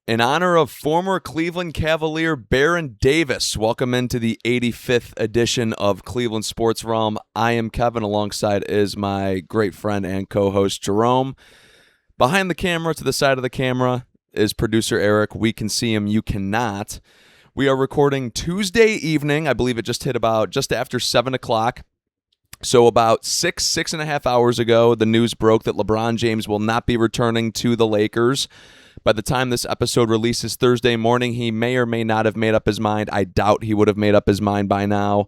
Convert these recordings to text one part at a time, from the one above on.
In honor of former Cleveland Cavalier Baron Davis, welcome into the 85th edition of Cleveland Sports Realm. I am Kevin, alongside is my great friend and co-host Jerome. Behind the camera, to the side of the camera, is producer Eric. We can see him, you cannot. We are recording Tuesday evening. I believe it just hit about just after 7 o'clock. So about six and a half hours ago, the news broke that LeBron James will not be returning to the Lakers. By the time this episode releases Thursday morning, he may or may not have made up his mind. I doubt he would have made up his mind by now.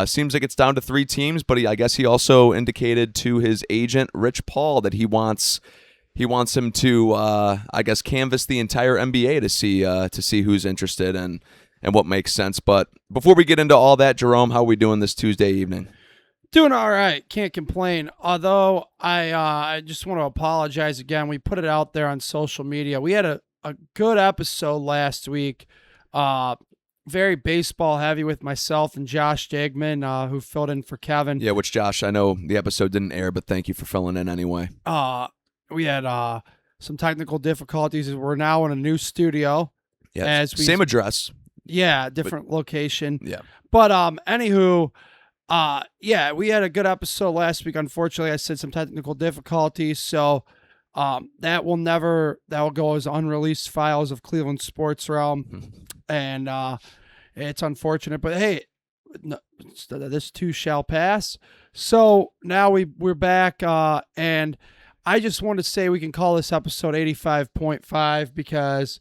Seems like it's down to 3 teams, but I guess he also indicated to his agent, Rich Paul, that he wants him to, canvass the entire NBA to see who's interested and what makes sense. But before we get into all that, Jerome, how are we doing this Tuesday evening? Doing all right. Can't complain. Although I just want to apologize again. We put it out there on social media. We had a good episode last week. Very baseball heavy with myself and Josh Digman, who filled in for Kevin. Yeah, which Josh, I know the episode didn't air, but thank you for filling in anyway. We had some technical difficulties. We're now in a new studio. Yeah, same address. Yeah, different location. Yeah. But anywho, we had a good episode last week. Unfortunately, I said some technical difficulties, so that will go as unreleased files of Cleveland Sports Realm, and it's unfortunate, but hey, this too shall pass. So now we're back, and I just want to say we can call this episode 85.5 because,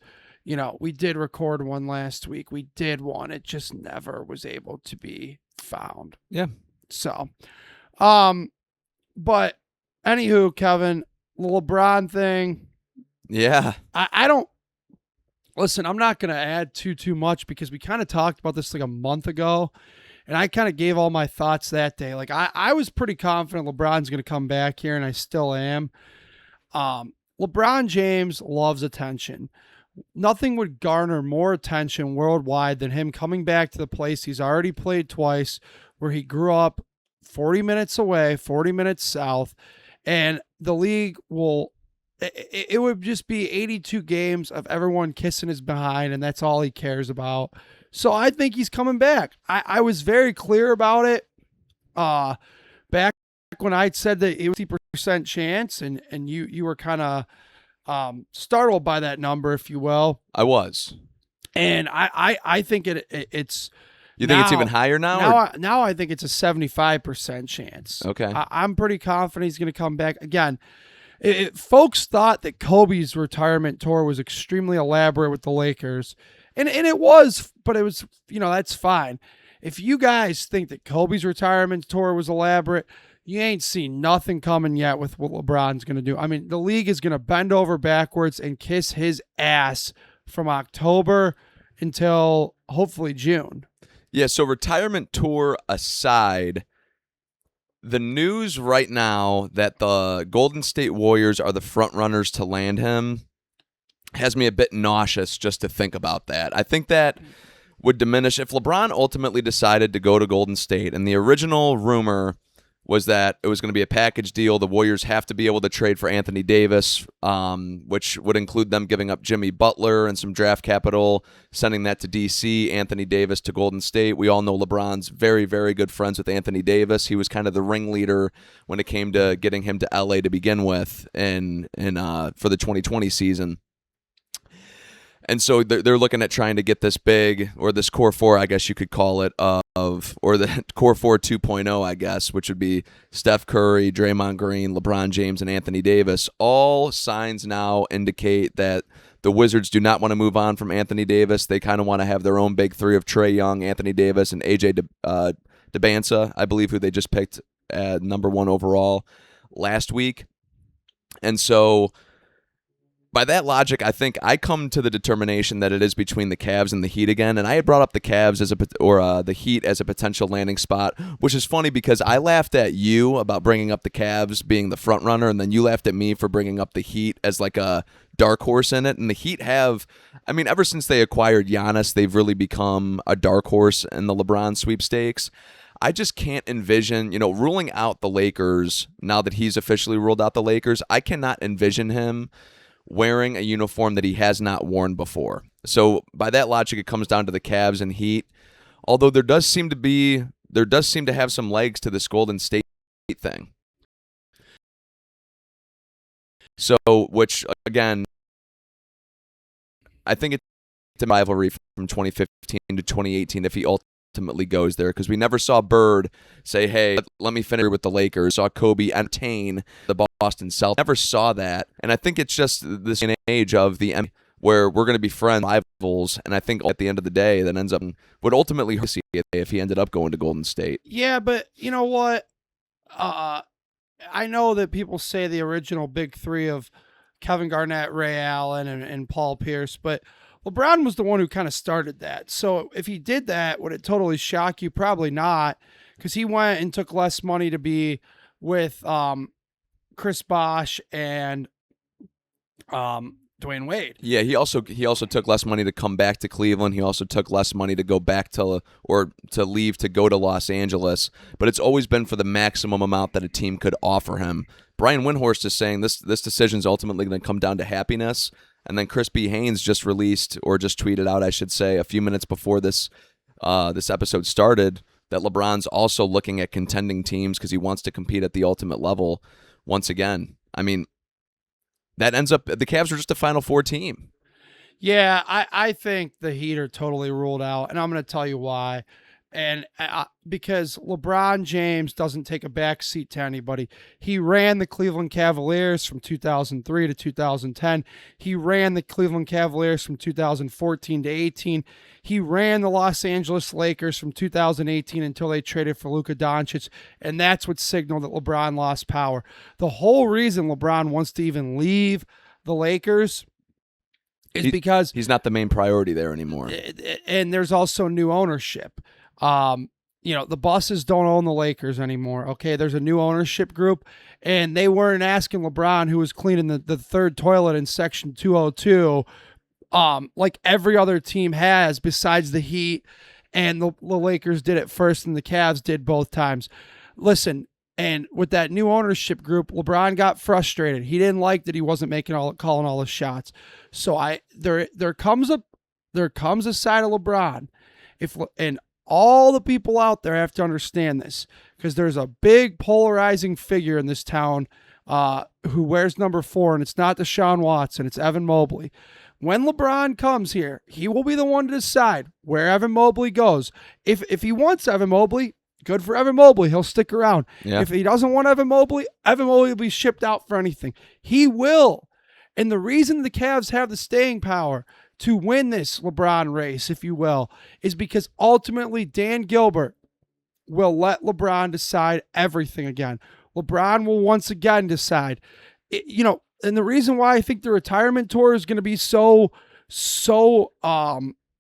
we did record one last week. We did one. It just never was able to be found. Yeah. So, but anywho, Kevin, the LeBron thing. Yeah. I don't listen. I'm not going to add too much because we kind of talked about this like a month ago, and I kind of gave all my thoughts that day. Like I was pretty confident LeBron's going to come back here, and I still am. LeBron James loves attention. Nothing would garner more attention worldwide than him coming back to the place he's already played twice, where he grew up 40 minutes away, 40 minutes south, and the league it would just be 82 games of everyone kissing his behind, and that's all he cares about. So I think he's coming back. I was very clear about it back when I said that it was a 50% chance, and you were kind of startled by that number, if you will. I was. And I think it's... You think it's even higher now? Now I think it's a 75% chance. Okay. I'm pretty confident he's going to come back. Again, folks thought that Kobe's retirement tour was extremely elaborate with the Lakers. And it was, but it was, that's fine. If you guys think that Kobe's retirement tour was elaborate, you ain't seen nothing coming yet with what LeBron's going to do. I mean, the league is going to bend over backwards and kiss his ass from October until hopefully June. Yeah, so retirement tour aside, the news right now that the Golden State Warriors are the front runners to land him has me a bit nauseous just to think about that. I think that would diminish if LeBron ultimately decided to go to Golden State, and the original rumor was that it was going to be a package deal. The Warriors have to be able to trade for Anthony Davis, which would include them giving up Jimmy Butler and some draft capital, sending that to D.C., Anthony Davis to Golden State. We all know LeBron's very, very good friends with Anthony Davis. He was kind of the ringleader when it came to getting him to L.A. to begin with for the 2020 season. And so they're looking at trying to get this big, or this core four, I guess you could call it, or the core four 2.0, I guess, which would be Steph Curry, Draymond Green, LeBron James, and Anthony Davis. All signs now indicate that the Wizards do not want to move on from Anthony Davis. They kind of want to have their own big three of Trae Young, Anthony Davis, and AJ DeBanza, I believe, who they just picked at number 1 overall last week. And so by that logic, I think I come to the determination that it is between the Cavs and the Heat again. And I had brought up the Cavs the Heat as a potential landing spot, which is funny because I laughed at you about bringing up the Cavs being the front runner, and then you laughed at me for bringing up the Heat as like a dark horse in it. And the Heat ever since they acquired Giannis, they've really become a dark horse in the LeBron sweepstakes. I just can't envision, ruling out the Lakers now that he's officially ruled out the Lakers. I cannot envision him wearing a uniform that he has not worn before. So by that logic, it comes down to the Cavs and Heat. Although there does seem to have some legs to this Golden State thing. So, which again, I think it's a rivalry from 2015 to 2018 if he ultimately goes there, because we never saw Bird say, "Hey, let me finish with the Lakers." Saw Kobe entertain the Boston Celtics. Never saw that, and I think it's just this age of the NBA where we're going to be friends, rivals, and I think at the end of the day, that ends up would ultimately hurt if he ended up going to Golden State. Yeah, but you know what? I know that people say the original big three of Kevin Garnett, Ray Allen, and Paul Pierce, but LeBron was the one who kind of started that. So if he did that, would it totally shock you? Probably not, because he went and took less money to be with Chris Bosh and Dwayne Wade. Yeah, he also took less money to come back to Cleveland. He also took less money to go back to leave to go to Los Angeles. But it's always been for the maximum amount that a team could offer him. Brian Windhorst is saying this decision is ultimately going to come down to happiness. And then Chris B. Haynes just released, or just tweeted out, I should say, a few minutes before this episode started, that LeBron's also looking at contending teams because he wants to compete at the ultimate level once again. I mean, that ends up, the Cavs are just a Final Four team. Yeah, I think the Heat are totally ruled out, and I'm going to tell you why. And because LeBron James doesn't take a back seat to anybody. He ran the Cleveland Cavaliers from 2003 to 2010. He ran the Cleveland Cavaliers from 2014 to 18. He ran the Los Angeles Lakers from 2018 until they traded for Luka Doncic, and that's what signaled that LeBron lost power. The whole reason LeBron wants to even leave the Lakers is because he's not the main priority there anymore. And there's also new ownership. The Buses don't own the Lakers anymore. Okay, there's a new ownership group, and they weren't asking LeBron, who was cleaning the third toilet in Section 202, like every other team has besides the Heat, and the Lakers did it first, and the Cavs did both times. Listen, and with that new ownership group, LeBron got frustrated. He didn't like that he wasn't calling all the shots. So there comes a side of LeBron, and all the people out there have to understand this, because there's a big polarizing figure in this town who wears number 4, and it's not Deshaun Watson, it's Evan Mobley. When LeBron comes here, he will be the one to decide where Evan Mobley goes. If he wants Evan Mobley, good for Evan Mobley. He'll stick around. Yeah. If he doesn't want Evan Mobley will be shipped out for anything. He will. And the reason the Cavs have the staying power to win this LeBron race, if you will, is because ultimately Dan Gilbert will let LeBron decide everything again. LeBron will once again decide. And the reason why I think the retirement tour is going to be so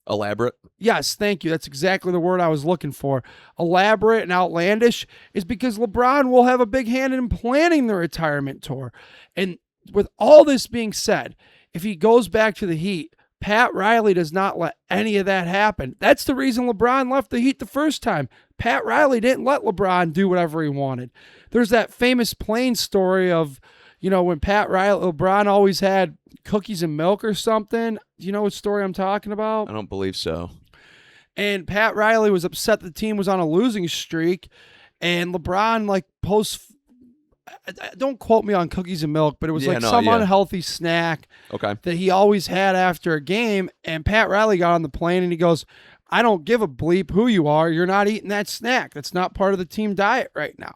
elaborate. Yes, thank you. That's exactly the word I was looking for. Elaborate and outlandish is because LeBron will have a big hand in planning the retirement tour. And with all this being said, if he goes back to the Heat, Pat Riley does not let any of that happen. That's the reason LeBron left the Heat the first time. Pat Riley didn't let LeBron do whatever he wanted. There's that famous plane story of, when LeBron always had cookies and milk or something. Do you know what story I'm talking about? I don't believe so. And Pat Riley was upset the team was on a losing streak, and LeBron don't quote me on cookies and milk, but it was unhealthy snack that he always had after a game. And Pat Riley got on the plane and he goes, "I don't give a bleep who you are. You're not eating that snack. That's not part of the team diet right now."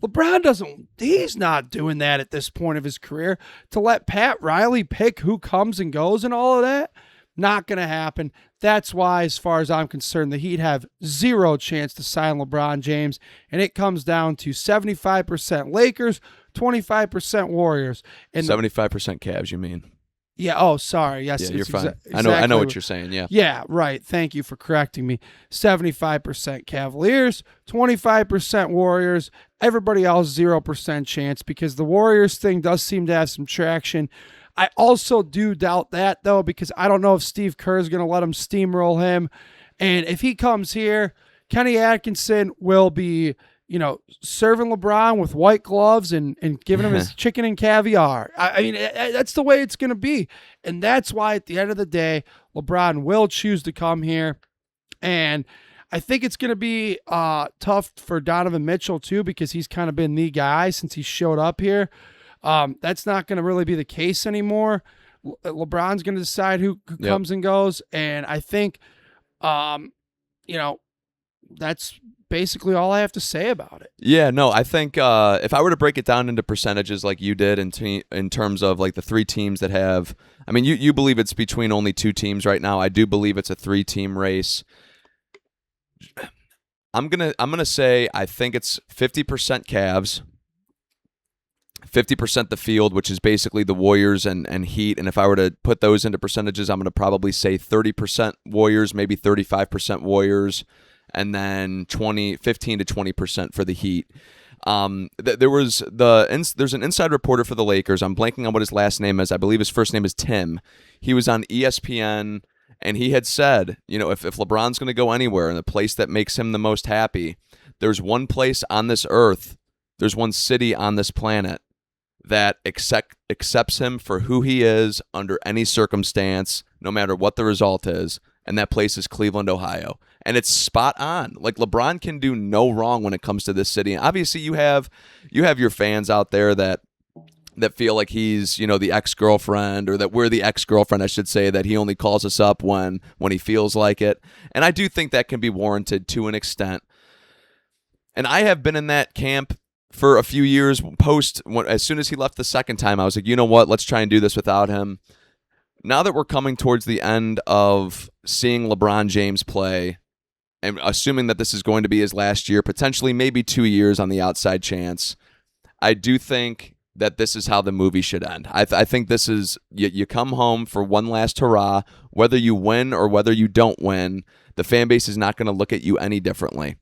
LeBron he's not doing that at this point of his career. To let Pat Riley pick who comes and goes and all of that, not going to happen. That's why, as far as I'm concerned, the Heat have zero chance to sign LeBron James, and it comes down to 75% Lakers, 25% Warriors. And 75% Cavs, you mean? Yeah. Oh, sorry. Yes. Yeah, you're fine. I know what you're saying. Yeah. Yeah. Right. Thank you for correcting me. 75% Cavaliers, 25% Warriors. Everybody else 0% chance, because the Warriors thing does seem to have some traction. I also do doubt that, though, because I don't know if Steve Kerr is going to let him steamroll him. And if he comes here, Kenny Atkinson will be serving LeBron with white gloves and giving him his chicken and caviar. I mean, that's the way it's going to be. And that's why at the end of the day, LeBron will choose to come here. And I think it's going to be tough for Donovan Mitchell too, because he's kind of been the guy since he showed up here. That's not going to really be the case anymore. LeBron's going to decide who comes and goes. And I think, that's basically all I have to say about it. Yeah, no, I think if I were to break it down into percentages like you did in terms of like the 3 teams that have, I mean, you believe it's between only 2 teams right now. I do believe it's a 3-team race. I'm gonna say I think it's 50% Cavs, 50% the field, which is basically the Warriors and Heat. And if I were to put those into percentages, I'm going to probably say 30% Warriors, maybe 35% Warriors, and then 15 to 20% for the Heat. There's an inside reporter for the Lakers. I'm blanking on what his last name is. I believe his first name is Tim. He was on ESPN, and he had said, if LeBron's going to go anywhere and the place that makes him the most happy, there's one place on this earth, there's one city on this planet that accepts him for who he is under any circumstance, no matter what the result is, and that place is Cleveland, Ohio. And it's spot on. Like, LeBron can do no wrong when it comes to this city. And obviously, you have your fans out there that feel like he's, the ex-girlfriend, or that we're the ex-girlfriend, I should say, that he only calls us up when he feels like it. And I do think that can be warranted to an extent. And I have been in that camp for a few years as soon as he left the second time. I was like, you know what, let's try and do this without him. Now that we're coming towards the end of seeing LeBron James play, and assuming that this is going to be his last year, potentially maybe 2 years on the outside chance, I do think that this is how the movie should end. I think this is, you come home for one last hurrah, whether you win or whether you don't win, the fan base is not going to look at you any differently.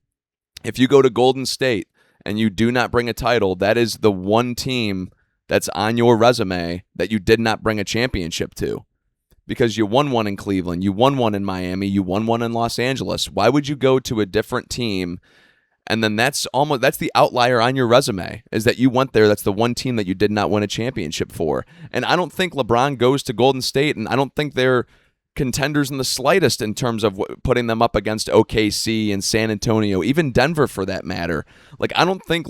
If you go to Golden State and you do not bring a title, that is the one team that's on your resume that you did not bring a championship to. Because you won one in Cleveland, you won one in Miami, you won one in Los Angeles. Why would you go to a different team? And then that's the outlier on your resume, is that you went there. That's the one team that you did not win a championship for. And I don't think LeBron goes to Golden State, and I don't think they're contenders in the slightest in terms of putting them up against OKC and San Antonio, even Denver for that matter. Like, I don't think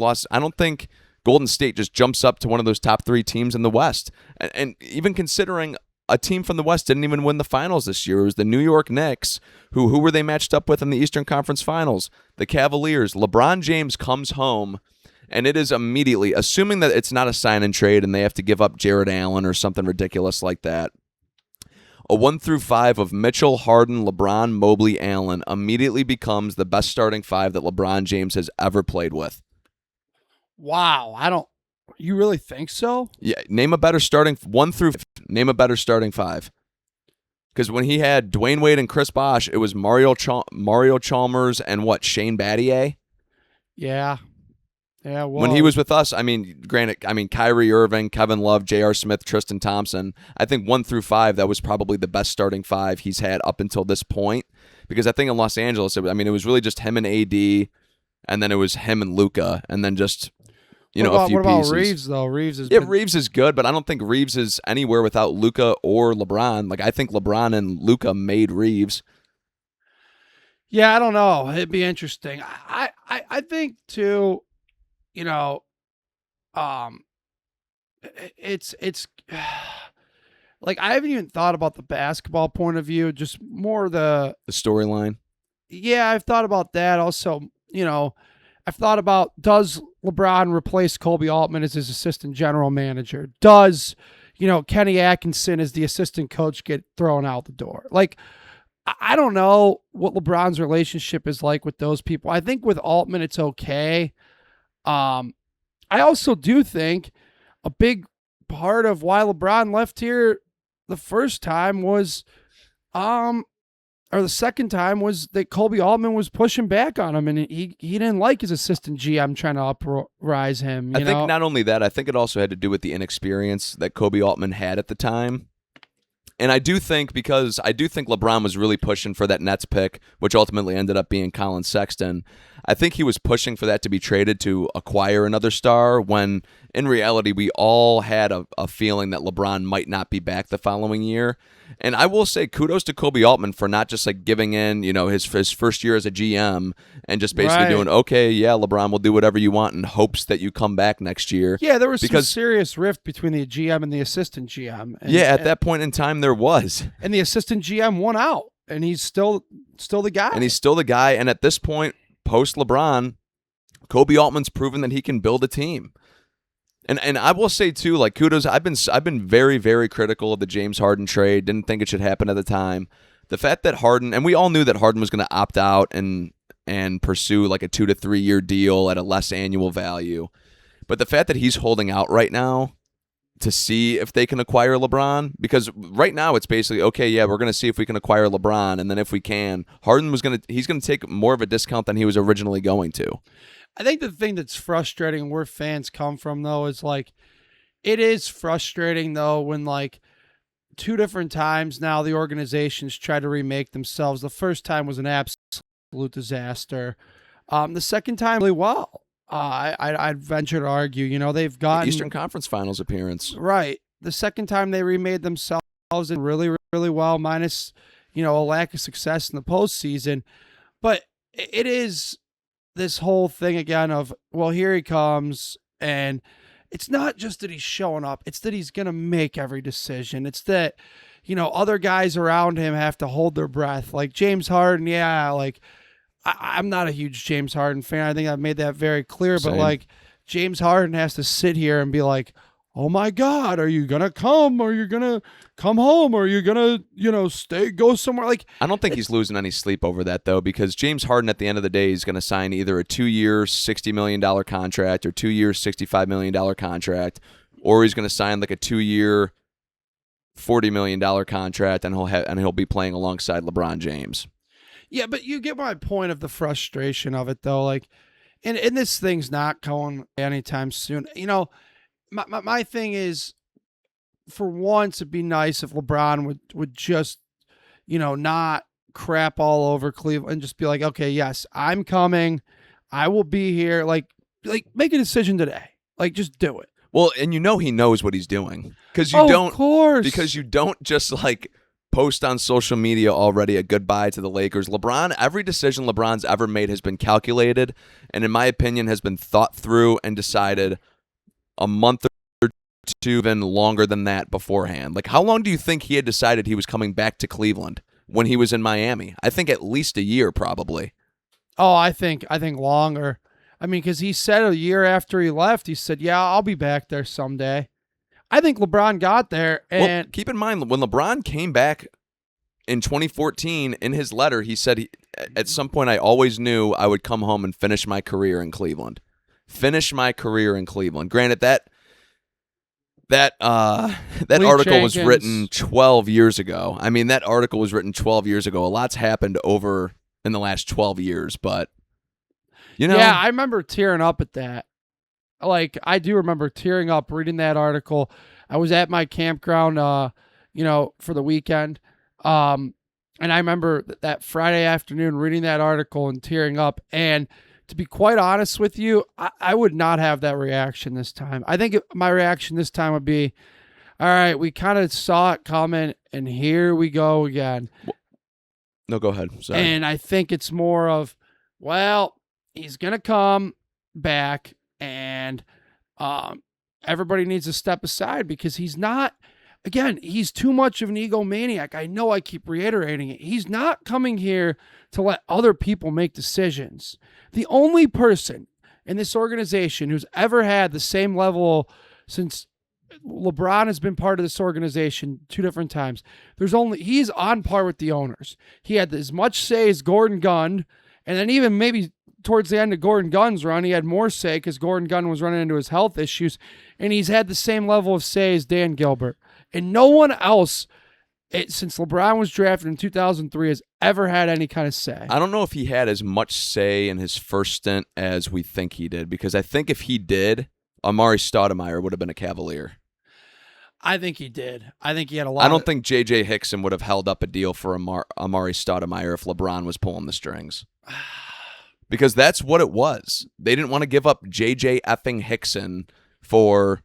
Golden State just jumps up to one of those top 3 teams in the West. And even considering a team from the West didn't even win the finals this year. It was the New York Knicks. Who were they matched up with in the Eastern Conference Finals? The Cavaliers. LeBron James comes home, and it is immediately, assuming that it's not a sign and trade and they have to give up Jared Allen or something ridiculous like that, a 1 through 5 of Mitchell, Harden, LeBron, Mobley, Allen immediately becomes the best starting 5 that LeBron James has ever played with. Wow, you really think so? Yeah, name a better starting 1 through 5. Name a better starting 5. Because when he had Dwayne Wade and Chris Bosh, it was Mario Chalmers and Shane Battier? Yeah. Yeah, well, when he was with us, Kyrie Irving, Kevin Love, J.R. Smith, Tristan Thompson. I think 1 through 5, that was probably the best starting 5 he's had up until this point. Because I think in Los Angeles, it was really just him and AD, and then it was him and Luka, and then just a few pieces. What about Reeves, though? Reeves is good, but I don't think Reeves is anywhere without Luka or LeBron. Like, I think LeBron and Luka made Reeves. Yeah, I don't know. It'd be interesting. I think too. It's like, I haven't even thought about the basketball point of view, just more the storyline. Yeah, I've thought about that. Also, I've thought about, does LeBron replace Kobe Altman as his assistant general manager? Does, Kenny Atkinson as the assistant coach get thrown out the door? Like, I don't know what LeBron's relationship is like with those people. I think with Altman, it's okay. I also do think a big part of why LeBron left here the first time was, or the second time, was that Kobe Altman was pushing back on him, and he didn't like his assistant GM trying to uprise him. I think not only that, I think it also had to do with the inexperience that Kobe Altman had at the time. And I do think LeBron was really pushing for that Nets pick, which ultimately ended up being Colin Sexton. I think he was pushing for that to be traded to acquire another star when in reality we all had a feeling that LeBron might not be back the following year. And I will say kudos to Kobe Altman for not just like giving in, his first year as a GM and just basically doing, okay, yeah, LeBron will do whatever you want in hopes that you come back next year. Yeah, there was some serious rift between the GM and the assistant GM. And, at that point in time there was. And the assistant GM won out, and he's still the guy. And he's still the guy, and at this point, post LeBron, Kobe Altman's proven that he can build a team. And I will say too, like kudos. I've been very, very critical of the James Harden trade. Didn't think it should happen at the time. The fact that Harden, and we all knew that Harden was going to opt out and pursue like a 2 to 3 year deal at a less annual value. But the fact that he's holding out right now to see if they can acquire LeBron, because right now it's basically, okay, yeah, we're going to see if we can acquire LeBron, and then if we can, he's going to take more of a discount than he was originally going to. I think the thing that's frustrating where fans come from, though, is like, it is frustrating, though, when like 2 different times now the organizations try to remake themselves. The first time was an absolute disaster. The second time, really well. I'd venture to argue, they've gotten Eastern Conference Finals appearance. Right. The second time they remade themselves and really, really well, minus, a lack of success in the postseason. But it is this whole thing again of, well, here he comes, and it's not just that he's showing up, it's that he's going to make every decision. It's that, other guys around him have to hold their breath. Like James Harden, yeah, like I'm not a huge James Harden fan. I think I've made that very clear, Same. But like James Harden has to sit here and be like, oh my God, are you going to come? Are you going to come home? Or are you going to, go somewhere? Like, I don't think he's losing any sleep over that, though, because James Harden, at the end of the day, is going to sign either a 2-year, $60 million contract or 2-year, $65 million contract, or he's going to sign like a 2-year, $40 million contract, and he'll be playing alongside LeBron James. Yeah, but you get my point of the frustration of it, though. Like, and this thing's not going anytime soon. My thing is, for once, it'd be nice if LeBron would just, not crap all over Cleveland and just be like, okay, yes, I'm coming. I will be here. Like make a decision today. Like, just do it. Well, and he knows what he's doing. Because you don't just like post on social media already a goodbye to the Lakers. Every decision LeBron's ever made has been calculated, and in my opinion has been thought through and decided a month or 2, even longer than that beforehand. Like, how long do you think he had decided he was coming back to Cleveland when he was in Miami? I think at least a year, probably. Oh, I think longer. I mean, because he said a year after he left, he said, yeah, I'll be back there someday. I think LeBron got there. And keep in mind, when LeBron came back in 2014, in his letter, he said, at some point, I always knew I would come home and finish my career in Cleveland. Granted, that article was written 12 years ago. I mean, that article was written 12 years ago. A lot's happened over in the last 12 years, but, Yeah, I remember tearing up at that. Like, I do remember tearing up reading that article. I was at my campground, for the weekend. And I remember that Friday afternoon reading that article and tearing up. And to be quite honest with you, I would not have that reaction this time. I think my reaction this time would be, all right, we kind of saw it coming, and here we go again. No, go ahead. Sorry. And I think it's more of, well, he's going to come back, and everybody needs to step aside because he's not, again, he's too much of an egomaniac. I know I keep reiterating it. He's not coming here to let other people make decisions. The only person in this organization who's ever had the same level since LeBron has been part of this organization 2 different times, he's on par with the owners. He had as much say as Gordon Gunn, and then even maybe towards the end of Gordon Gunn's run, he had more say because Gordon Gunn was running into his health issues, and he's had the same level of say as Dan Gilbert. And no one else, since LeBron was drafted in 2003, has ever had any kind of say. I don't know if he had as much say in his first stint as we think he did, because I think if he did, Amari Stoudemire would have been a Cavalier. I think he did. I think he had a lot. I don't think J.J. Hickson would have held up a deal for Amari Stoudemire if LeBron was pulling the strings. because that's what it was. They didn't want to give up J.J. effing Hickson for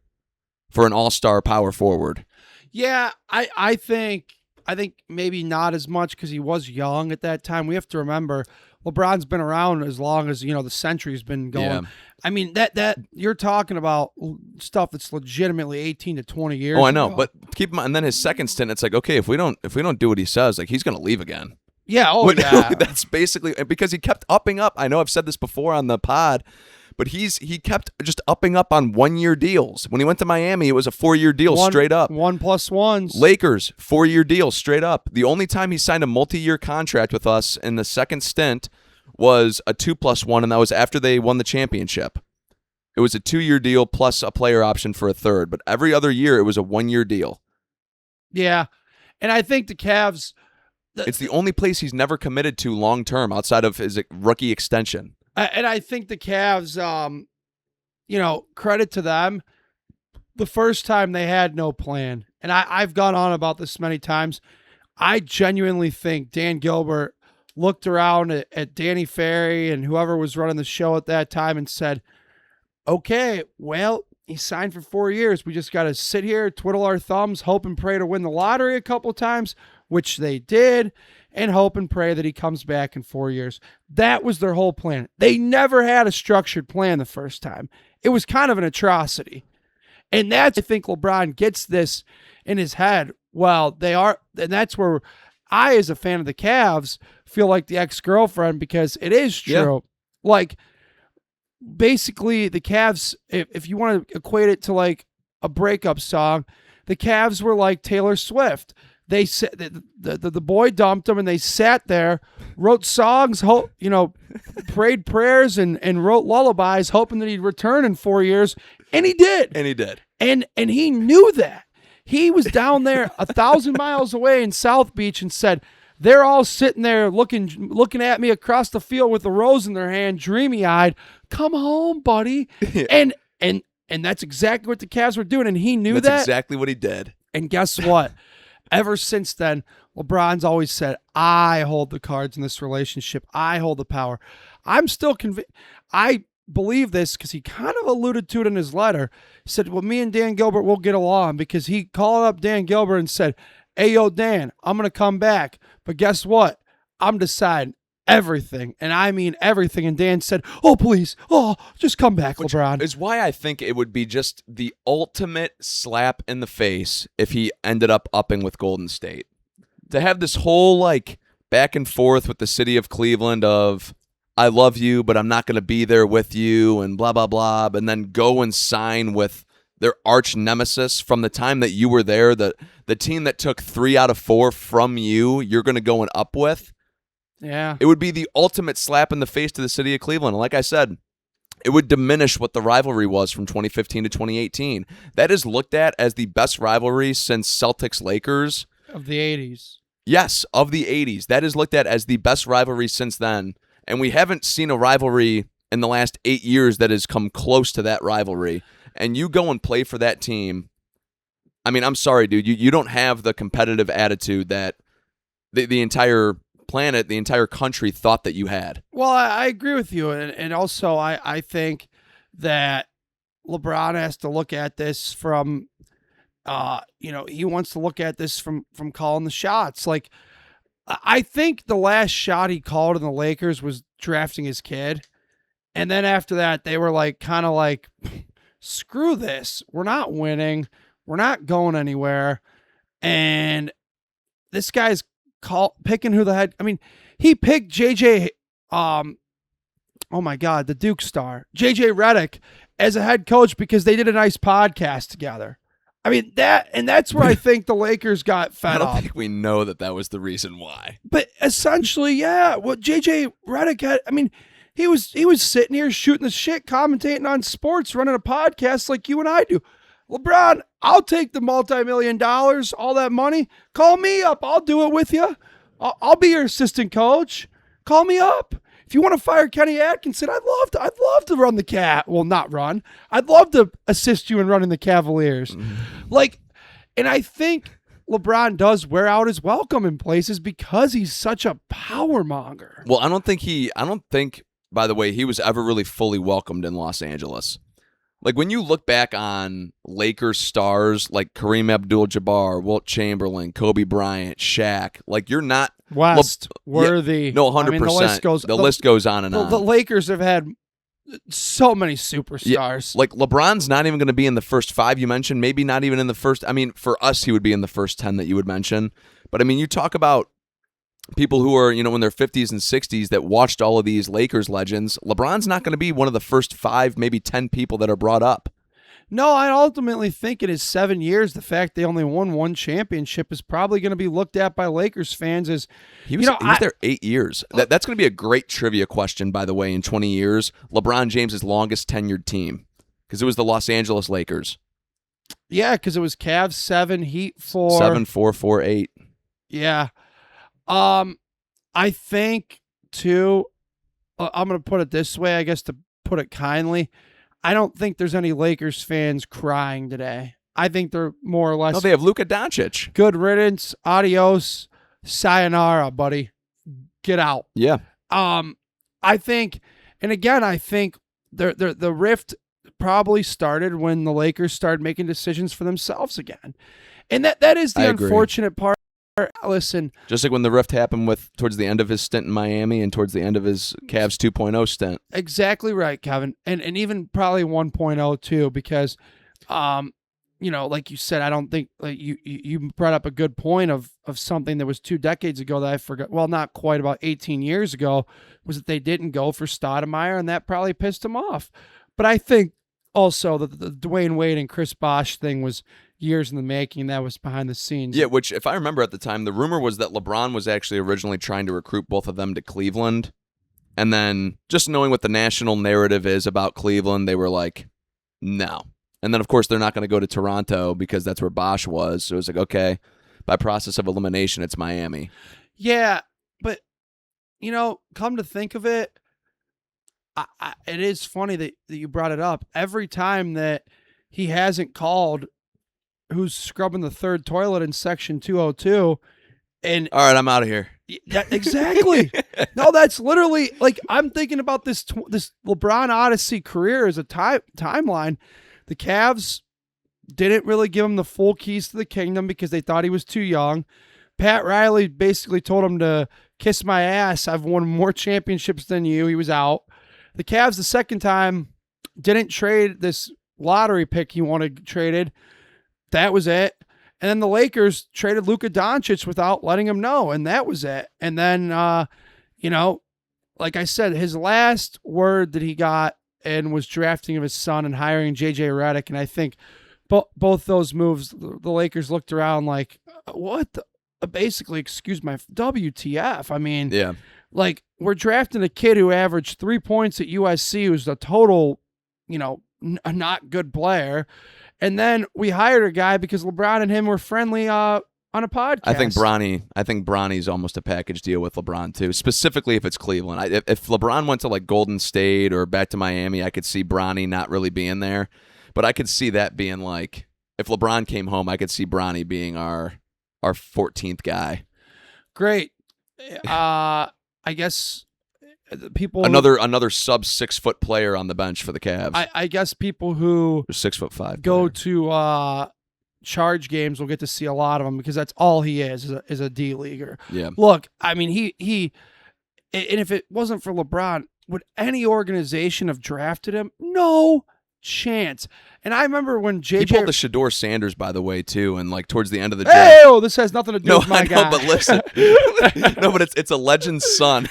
an all-star power forward. Yeah, I think maybe not as much because he was young at that time. We have to remember LeBron's been around as long as the century's been going. Yeah. I mean that you're talking about stuff that's legitimately 18 to 20 years. Oh, I know, ago. but keep in mind, and then his second stint, it's like, okay, if we don't do what he says, like he's gonna leave again. Yeah. Oh, yeah. That's basically because he kept upping up. I know I've said this before on the pod. But he kept just upping up on 1-year deals. When he went to Miami, it was a 4-year deal straight up. 1+1s. Lakers, 4-year deal straight up. The only time he signed a multi-year contract with us in the second stint was a 2+1, and that was after they won the championship. It was a 2-year deal plus a player option for a third. But every other year, it was a 1-year deal. Yeah, and I think the Cavs. It's the only place he's never committed to long term outside of his rookie extension. And I think the Cavs, credit to them. The first time they had no plan. And I've gone on about this many times. I genuinely think Dan Gilbert looked around at Danny Ferry and whoever was running the show at that time and said, okay, well, he signed for 4 years. We just got to sit here, twiddle our thumbs, hope and pray to win the lottery a couple times, which they did, and hope and pray that he comes back in 4 years. That was their whole plan. They never had a structured plan the first time. It was kind of an atrocity. And I think LeBron gets this in his head. Well, they are, and that's where I, as a fan of the Cavs, feel like the ex-girlfriend, because it is true. Yeah. Like, basically, the Cavs, if you want to equate it to like a breakup song, the Cavs were like Taylor Swift. They said the boy dumped them, and they sat there, wrote songs, prayed prayers, and wrote lullabies, hoping that he'd return in 4 years, and he did. And he did. And he knew that. He was down there 1,000 miles away in South Beach and said, they're all sitting there looking at me across the field with a rose in their hand, dreamy-eyed. Come home, buddy. And that's exactly what the Cavs were doing, and he knew that. That's exactly what he did. And guess what? Ever since then, LeBron's always said, I hold the cards in this relationship. I hold the power. I'm still convinced. I believe this because he kind of alluded to it in his letter. He said, well, me and Dan Gilbert will get along, because he called up Dan Gilbert and said, hey, yo, Dan, I'm going to come back. But guess what? I'm deciding everything. And I mean everything. And Dan said, oh, please. Oh, just come back, LeBron. Is why I think it would be just the ultimate slap in the face if he ended up upping with Golden State. To have this whole back and forth with the city of Cleveland of, I love you, but I'm not going to be there with you, and blah, blah, blah, and then go and sign with their arch nemesis from the time that you were there, the team that took 3 out of 4 from you, you're going to go and up with. Yeah. It would be the ultimate slap in the face to the city of Cleveland. And like I said, it would diminish what the rivalry was from 2015 to 2018. That is looked at as the best rivalry since Celtics-Lakers. Of the 80s. Yes, of the 80s. That is looked at as the best rivalry since then. And we haven't seen a rivalry in the last 8 years that has come close to that rivalry. And you go and play for that team. I mean, I'm sorry, dude. You don't have the competitive attitude that the entire planet, the entire country thought that you had. Well, I agree with you. And also, I think that LeBron has to look at this from, he wants to look at this from calling the shots. Like, I think the last shot he called in the Lakers was drafting his kid. And then after that, they were kind of screw this. We're not winning. We're not going anywhere. And this guy's picking who the head. I mean, he picked JJ, oh my God, the Duke star, JJ Redick, as a head coach because they did a nice podcast together. I mean, that's where I think the Lakers got fed up. I don't think we know that was the reason why. But essentially, yeah, what JJ Redick had, I mean, he was sitting here shooting the shit, commentating on sports, running a podcast like you and I do. LeBron, I'll take the multi-million-dollars, all that money. Call me up. I'll do it with you. I'll be your assistant coach. Call me up. If you want to fire Kenny Atkinson, I'd love to run the Cat. Well, not run. I'd love to assist you in running the Cavaliers. And I think LeBron does wear out his welcome in places because he's such a power monger. Well, I don't think by the way, he was ever really fully welcomed in Los Angeles. Like, when you look back on Lakers stars like Kareem Abdul-Jabbar, Wilt Chamberlain, Kobe Bryant, Shaq, like, you're not West, Worthy. Yeah, no, 100%. I mean, the list goes on and on. The Lakers have had so many superstars. Like, LeBron's not even going to be in the first 5 you mentioned, maybe not even in the first. I mean, for us, he would be in the first 10 that you would mention. But, I mean, you talk about people who are, in their 50s and 60s that watched all of these Lakers legends. LeBron's not going to be one of the first 5, maybe 10 people that are brought up. No, I ultimately think in his 7 years, the fact they only won one championship is probably going to be looked at by Lakers fans as he was there 8 years. That's going to be a great trivia question, by the way. In 20 years, LeBron James' longest tenured team, because it was the Los Angeles Lakers. Yeah, because it was Cavs 7, Heat 4, 7, 4, 4, 8. Yeah, I think too. I'm going to put it this way, I guess, to put it kindly. I don't think there's any Lakers fans crying today. I think they're more or less. No, they have Luka Doncic. Good riddance, adios, sayonara, buddy. Get out. Yeah. I think, and again, I think the rift probably started when the Lakers started making decisions for themselves again, and that is the unfortunate part. Listen, just like when the rift happened towards the end of his stint in Miami and towards the end of his Cavs 2.0 stint. Exactly right, Kevin, and even probably 1.0 too, because, like you said, I don't think you brought up a good point of something that was 2 decades ago that I forgot. Well, not quite, about 18 years ago, was that they didn't go for Stoudemire, and that probably pissed him off. But I think also that the Dwayne Wade and Chris Bosh thing was years in the making. That was behind the scenes. Yeah, which, if I remember at the time, the rumor was that LeBron was actually originally trying to recruit both of them to Cleveland. And then, just knowing what the national narrative is about Cleveland, they were like, no. And then, of course, they're not going to go to Toronto because that's where Bosh was. So it was like, okay, by process of elimination, it's Miami. Yeah, but, come to think of it, it is funny that you brought it up. Every time that he hasn't called who's scrubbing the third toilet in section 202, and all right, I'm out of here. Yeah, exactly. No, that's literally, like, I'm thinking about this LeBron Odyssey career as a timeline. The Cavs didn't really give him the full keys to the kingdom because they thought he was too young. Pat Riley basically told him to kiss my ass. I've won more championships than you. He was out. The Cavs, the second time, didn't trade this lottery pick he wanted traded. That was it. And then the Lakers traded Luka Doncic without letting him know, and that was it. And then, like I said, his last word that he got and was drafting of his son and hiring J.J. Redick, and I think both those moves, the Lakers looked around like, what the? Basically, excuse my WTF. I mean, yeah, like, we're drafting a kid who averaged 3 points at USC, who's a total, a not good player. And then we hired a guy because LeBron and him were friendly on a podcast. I think Bronny's almost a package deal with LeBron too, specifically if it's Cleveland. If LeBron went to like Golden State or back to Miami, I could see Bronny not really being there. But I could see that being like, if LeBron came home, I could see Bronny being our 14th guy. Great. I guess people another sub 6 foot player on the bench for the Cavs. I guess people who 6'5" go to charge games will get to see a lot of him because that's all he is a D leaguer. Yeah. Look, I mean, he and if it wasn't for LeBron, would any organization have drafted him? No chance. And I remember when JJ... He pulled the Shedeur Sanders, by the way, too, and like towards the end of the draft. Hey, this has nothing to do with my guy. No, but listen. No, but it's a legend's son.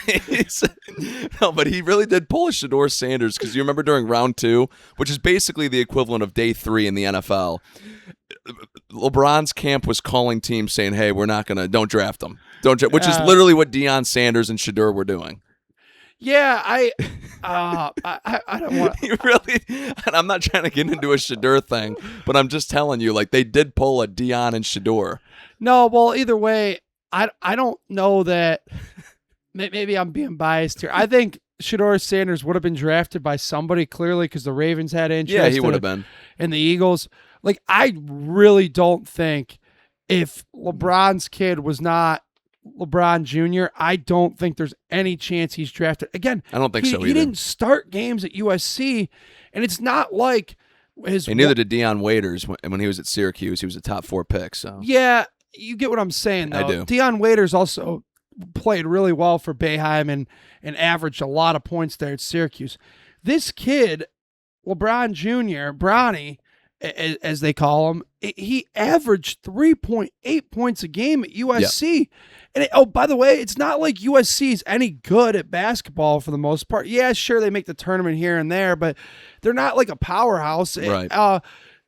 No, but he really did pull a Shedeur Sanders because you remember during round 2, which is basically the equivalent of day 3 in the NFL, LeBron's camp was calling teams saying, hey, don't draft him. Which is literally what Deion Sanders and Shedeur were doing. Yeah, I don't want. You really, and I'm not trying to get into a Shedeur thing, but I'm just telling you, like, they did pull a Deion and Shedeur. No, well, either way, I don't know that. Maybe I'm being biased here. I think Shedeur Sanders would have been drafted by somebody clearly because the Ravens had interest. Yeah, he would have been, and the Eagles. Like, I really don't think if LeBron's kid was not LeBron Jr., I don't think there's any chance he's drafted. Again, I don't think so either. He didn't start games at USC, and it's not like his. And neither did Deion Waiters when he was at Syracuse. He was a top 4 pick. So yeah, you get what I'm saying, though. I do. Deion Waiters also played really well for Boeheim and averaged a lot of points there at Syracuse. This kid, LeBron Jr., Bronny, as they call him, he averaged 3.8 points a game at USC. Yep. And oh, by the way, it's not like USC is any good at basketball for the most part. Yeah, sure, they make the tournament here and there, but they're not like a powerhouse. Right.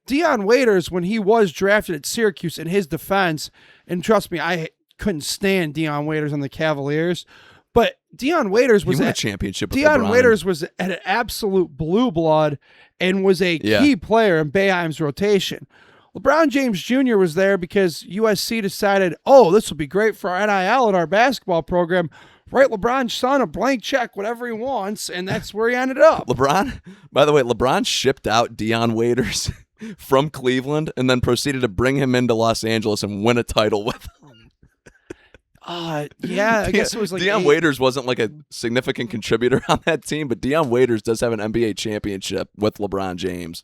Deion Waiters, when he was drafted at Syracuse, in his defense, and trust me, I couldn't stand Deion Waiters on the Cavaliers, but Deion Waiters was he won a championship with Deion LeBron. Waiters was an absolute blue blood and was a key player in Boeheim's rotation. LeBron James Jr. was there because USC decided, oh, this will be great for our NIL and our basketball program. Write LeBron's son a blank check, whatever he wants, and that's where he ended up. LeBron, by the way, LeBron shipped out Deion Waiters from Cleveland and then proceeded to bring him into Los Angeles and win a title with him. Yeah, I guess it was like Deion Waiters wasn't like a significant contributor on that team, but Deion Waiters does have an NBA championship with LeBron James.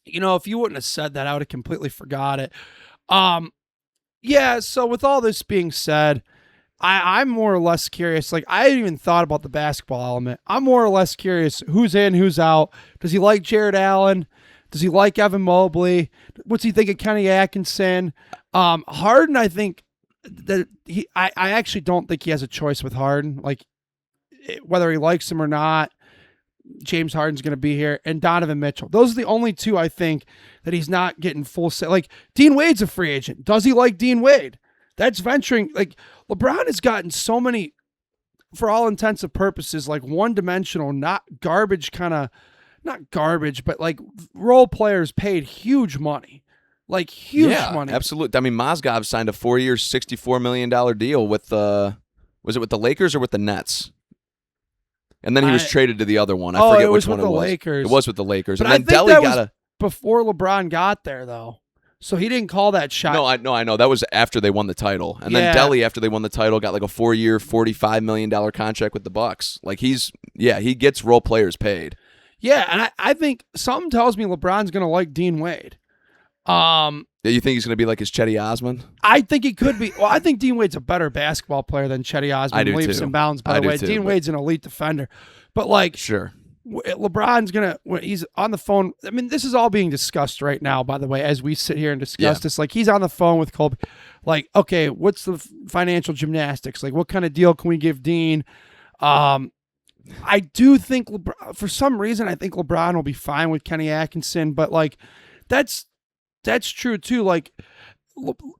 You know, if you wouldn't have said that, I would have completely forgot it. Yeah, so with all this being said, I'm more or less curious. Like, I hadn't even thought about the basketball element. I'm more or less curious who's in, who's out. Does he like Jared Allen? Does he like Evan Mobley? What's he think of Kenny Atkinson? Harden, I think that I actually don't think he has a choice with Harden. Like, whether he likes him or not, James Harden's going to be here, and Donovan Mitchell. Those are the only two I think that he's not getting full set. Like, Dean Wade's a free agent. Does he like Dean Wade? That's venturing. Like, LeBron has gotten so many, for all intents and purposes, like one-dimensional, not garbage kind of, not garbage, but like role players paid huge money. Like, huge money. Absolutely. I mean, Mozgov signed a 4-year, $64 million deal with was it with the Lakers or with the Nets? And then he was traded to the other one. I forget which one it was. Lakers. It was with the Lakers. But and then I think Delly that was before LeBron got there, though. So he didn't call that shot. No, I know. That was after they won the title. And then Delly, after they won the title, got like a 4-year, $45 million contract with the Bucks. Like, he gets role players paid. Yeah, and I think something tells me LeBron's going to like Dean Wade. You think he's going to be like his Chetty Osman? I think he could be. Well, I think Dean Wade's a better basketball player than Chetty Osman. I do leaps too. and bounds, by the way. Dean Wade's an elite defender. But, like, sure, LeBron's going to, when he's on the phone, I mean, this is all being discussed right now, by the way, as we sit here and discuss this. Like, he's on the phone with Colby. Like, okay, what's the financial gymnastics? Like, what kind of deal can we give Dean? I do think, for some reason, I think LeBron will be fine with Kenny Atkinson. But, like, that's true, too. Like,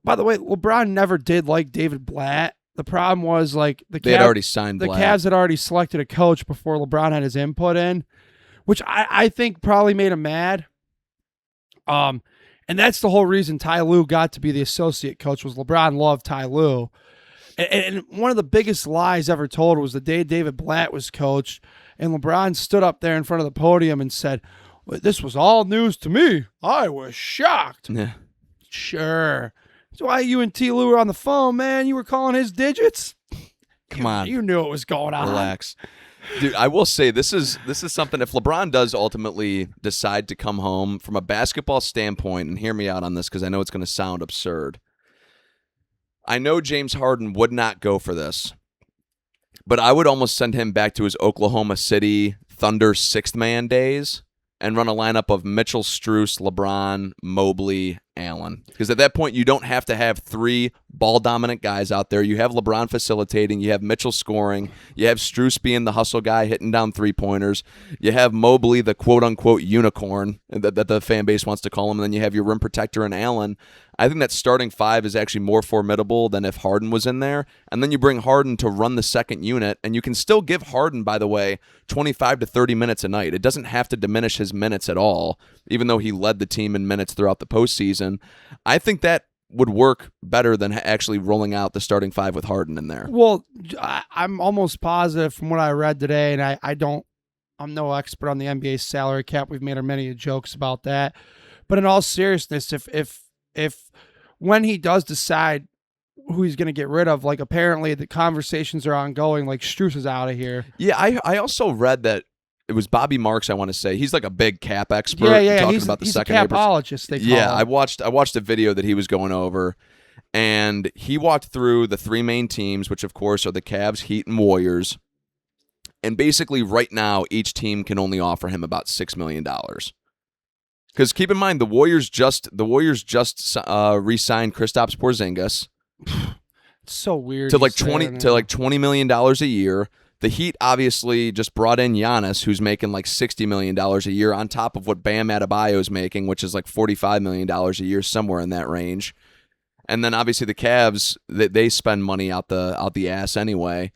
by the way, LeBron never did like David Blatt. The problem was, like, they had already signed Blatt. The Cavs had already selected a coach before LeBron had his input in, which I think probably made him mad. And that's the whole reason Ty Lue got to be the associate coach, was LeBron loved Ty Lue. And one of the biggest lies ever told was the day David Blatt was coach, and LeBron stood up there in front of the podium and said, well, this was all news to me. I was shocked. Yeah. Sure. That's why you and T. Lue were on the phone, man. You were calling his digits? Come on. You knew what was going on. Relax. Dude, I will say this is something, if LeBron does ultimately decide to come home from a basketball standpoint, and hear me out on this because I know it's going to sound absurd. I know James Harden would not go for this, but I would almost send him back to his Oklahoma City Thunder sixth man days and run a lineup of Mitchell, Strus, LeBron, Mobley, Allen. Because at that point, you don't have to have 3 ball-dominant guys out there. You have LeBron facilitating. You have Mitchell scoring. You have Strus being the hustle guy, hitting down three-pointers. You have Mobley, the quote-unquote unicorn that the fan base wants to call him. And then you have your rim protector and Allen. I think that starting 5 is actually more formidable than if Harden was in there. And then you bring Harden to run the second unit, and you can still give Harden, by the way, 25 to 30 minutes a night. It doesn't have to diminish his minutes at all, even though he led the team in minutes throughout the postseason. I think that would work better than actually rolling out the starting 5 with Harden in there. Well, I'm almost positive from what I read today, and I'm no expert on the NBA salary cap. We've made many jokes about that. But in all seriousness, if when he does decide who he's going to get rid of. Like, apparently the conversations are ongoing. Like, Strus is out of here. Yeah, I also read that it was Bobby Marks, I want to say. He's like a big cap expert. Yeah. Talking He's, about the he's second a capologist, they call him. I watched a video that he was going over, and he walked through the three main teams, which of course are the Cavs, Heat, and Warriors. And basically, right now, each team can only offer him about $6 million. Because keep in mind, the Warriors just re-signed Kristaps Porzingis. It's so weird. To like $20 million a year. The Heat obviously just brought in Giannis, who's making like $60 million a year, on top of what Bam Adebayo is making, which is like $45 million a year, somewhere in that range. And then obviously the Cavs, they spend money out the ass anyway.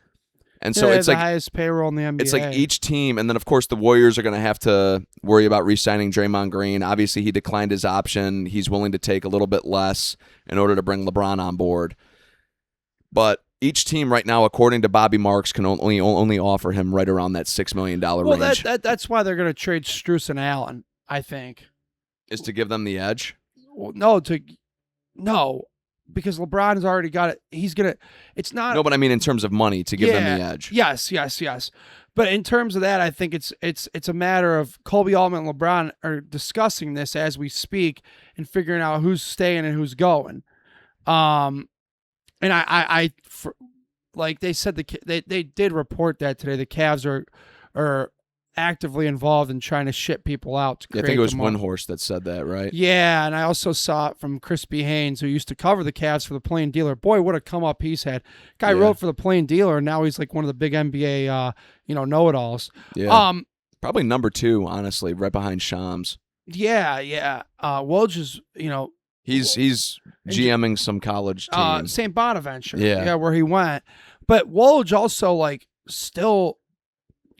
And so it's the like highest payroll in the NBA. It's like each team, and then of course the Warriors are going to have to worry about re-signing Draymond Green. Obviously he declined his option. He's willing to take a little bit less in order to bring LeBron on board. But each team right now, according to Bobby Marks, can only offer him right around that $6 million range. Well, that's why they're going to trade Strus and Allen, I think. Is to give them the edge? Well, no, because LeBron has already got it. He's going to – it's not – No, but I mean in terms of money, to give them the edge. Yes. But in terms of that, I think it's a matter of Kobe Altman and LeBron are discussing this as we speak and figuring out who's staying and who's going. And like they said, they did report that today. The Cavs are actively involved in trying to ship people out. I think it was Windhorst that said that, right? Yeah, and I also saw it from Crispy Haynes, who used to cover the Cavs for the Plain Dealer. Boy, what a come up he's had. Guy wrote for the Plain Dealer, and now he's like one of the big NBA, know-it-alls. Yeah. Probably number 2, honestly, right behind Shams. Yeah. Woj is, He's GMing some college team. St. Bonaventure. Yeah. Yeah, where he went. But Woj also, like, still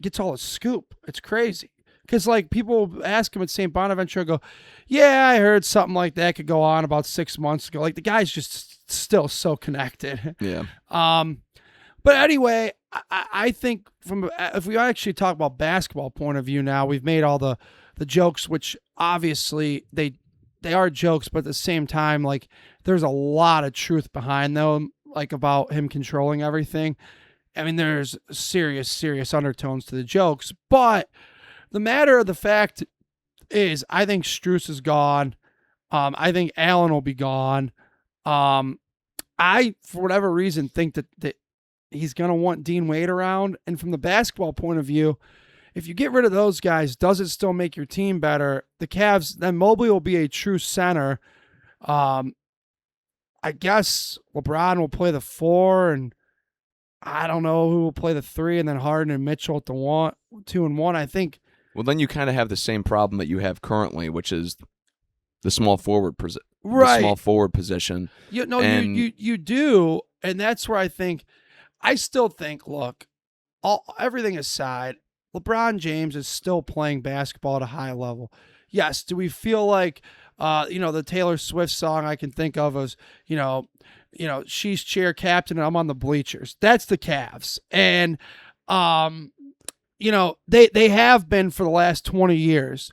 gets all the scoop. It's crazy. Because, like, people ask him at St. Bonaventure and go, yeah, I heard something like that could go on about 6 months ago. Like, the guy's just still so connected. Yeah. But anyway, I think if we actually talk about basketball point of view now, we've made all the jokes, which obviously they are jokes, but at the same time, like, there's a lot of truth behind them, like, about him controlling everything. I mean, there's serious undertones to the jokes, but the matter of the fact is, I think Strus is gone. I think Allen will be gone. I, for whatever reason, think that he's going to want Dean Wade around. And from the basketball point of view, if you get rid of those guys, does it still make your team better? The Cavs, then Mobley will be a true center. I guess LeBron will play the 4, and I don't know who will play the 3, and then Harden and Mitchell at the 1, 2 and 1. I think. Well, then you kind of have the same problem that you have currently, which is the small forward position. Right. The small forward position. You do, and that's where I still think. Look, everything aside, LeBron James is still playing basketball at a high level. Yes. Do we feel like, the Taylor Swift song I can think of as, she's chair captain and I'm on the bleachers. That's the Cavs. And, they have been for the last 20 years.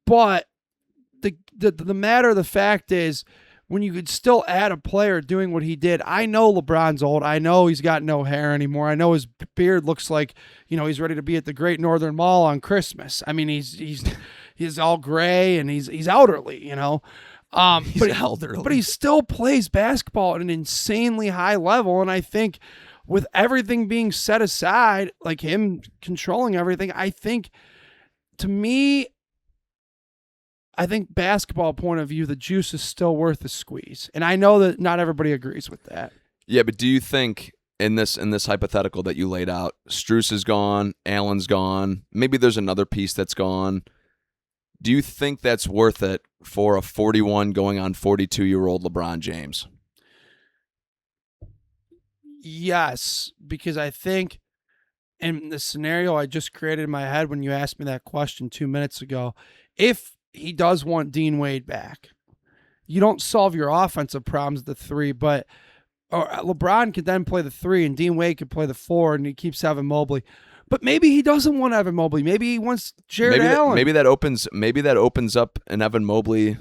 But the matter of the fact is, when you could still add a player doing what he did, I know LeBron's old. I know he's got no hair anymore. I know his beard looks like, he's ready to be at the Great Northern Mall on Christmas. I mean, he's all gray and he's elderly, elderly. But he still plays basketball at an insanely high level. And I think with everything being set aside, like him controlling everything, I think basketball point of view, the juice is still worth the squeeze. And I know that not everybody agrees with that. Yeah, but do you think in this hypothetical that you laid out, Strus is gone, Allen's gone, maybe there's another piece that's gone. Do you think that's worth it for a 41 going on 42-year-old LeBron James? Yes, because I think in the scenario I just created in my head when you asked me that question 2 minutes ago, if he does want Dean Wade back, you don't solve your offensive problems at the 3, but LeBron could then play the 3 and Dean Wade could play the 4 and he keeps having Mobley. But maybe he doesn't want Evan Mobley. Maybe he wants Jared Allen. Maybe that opens up an Evan Mobley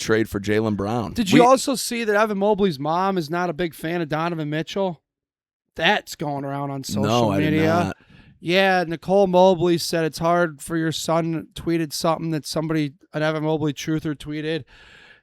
trade for Jaylen Brown. Did you also see that Evan Mobley's mom is not a big fan of Donovan Mitchell? That's going around on social media. I did not. Yeah, Nicole Mobley said it's hard for your son. Tweeted something that an Evan Mobley truther tweeted.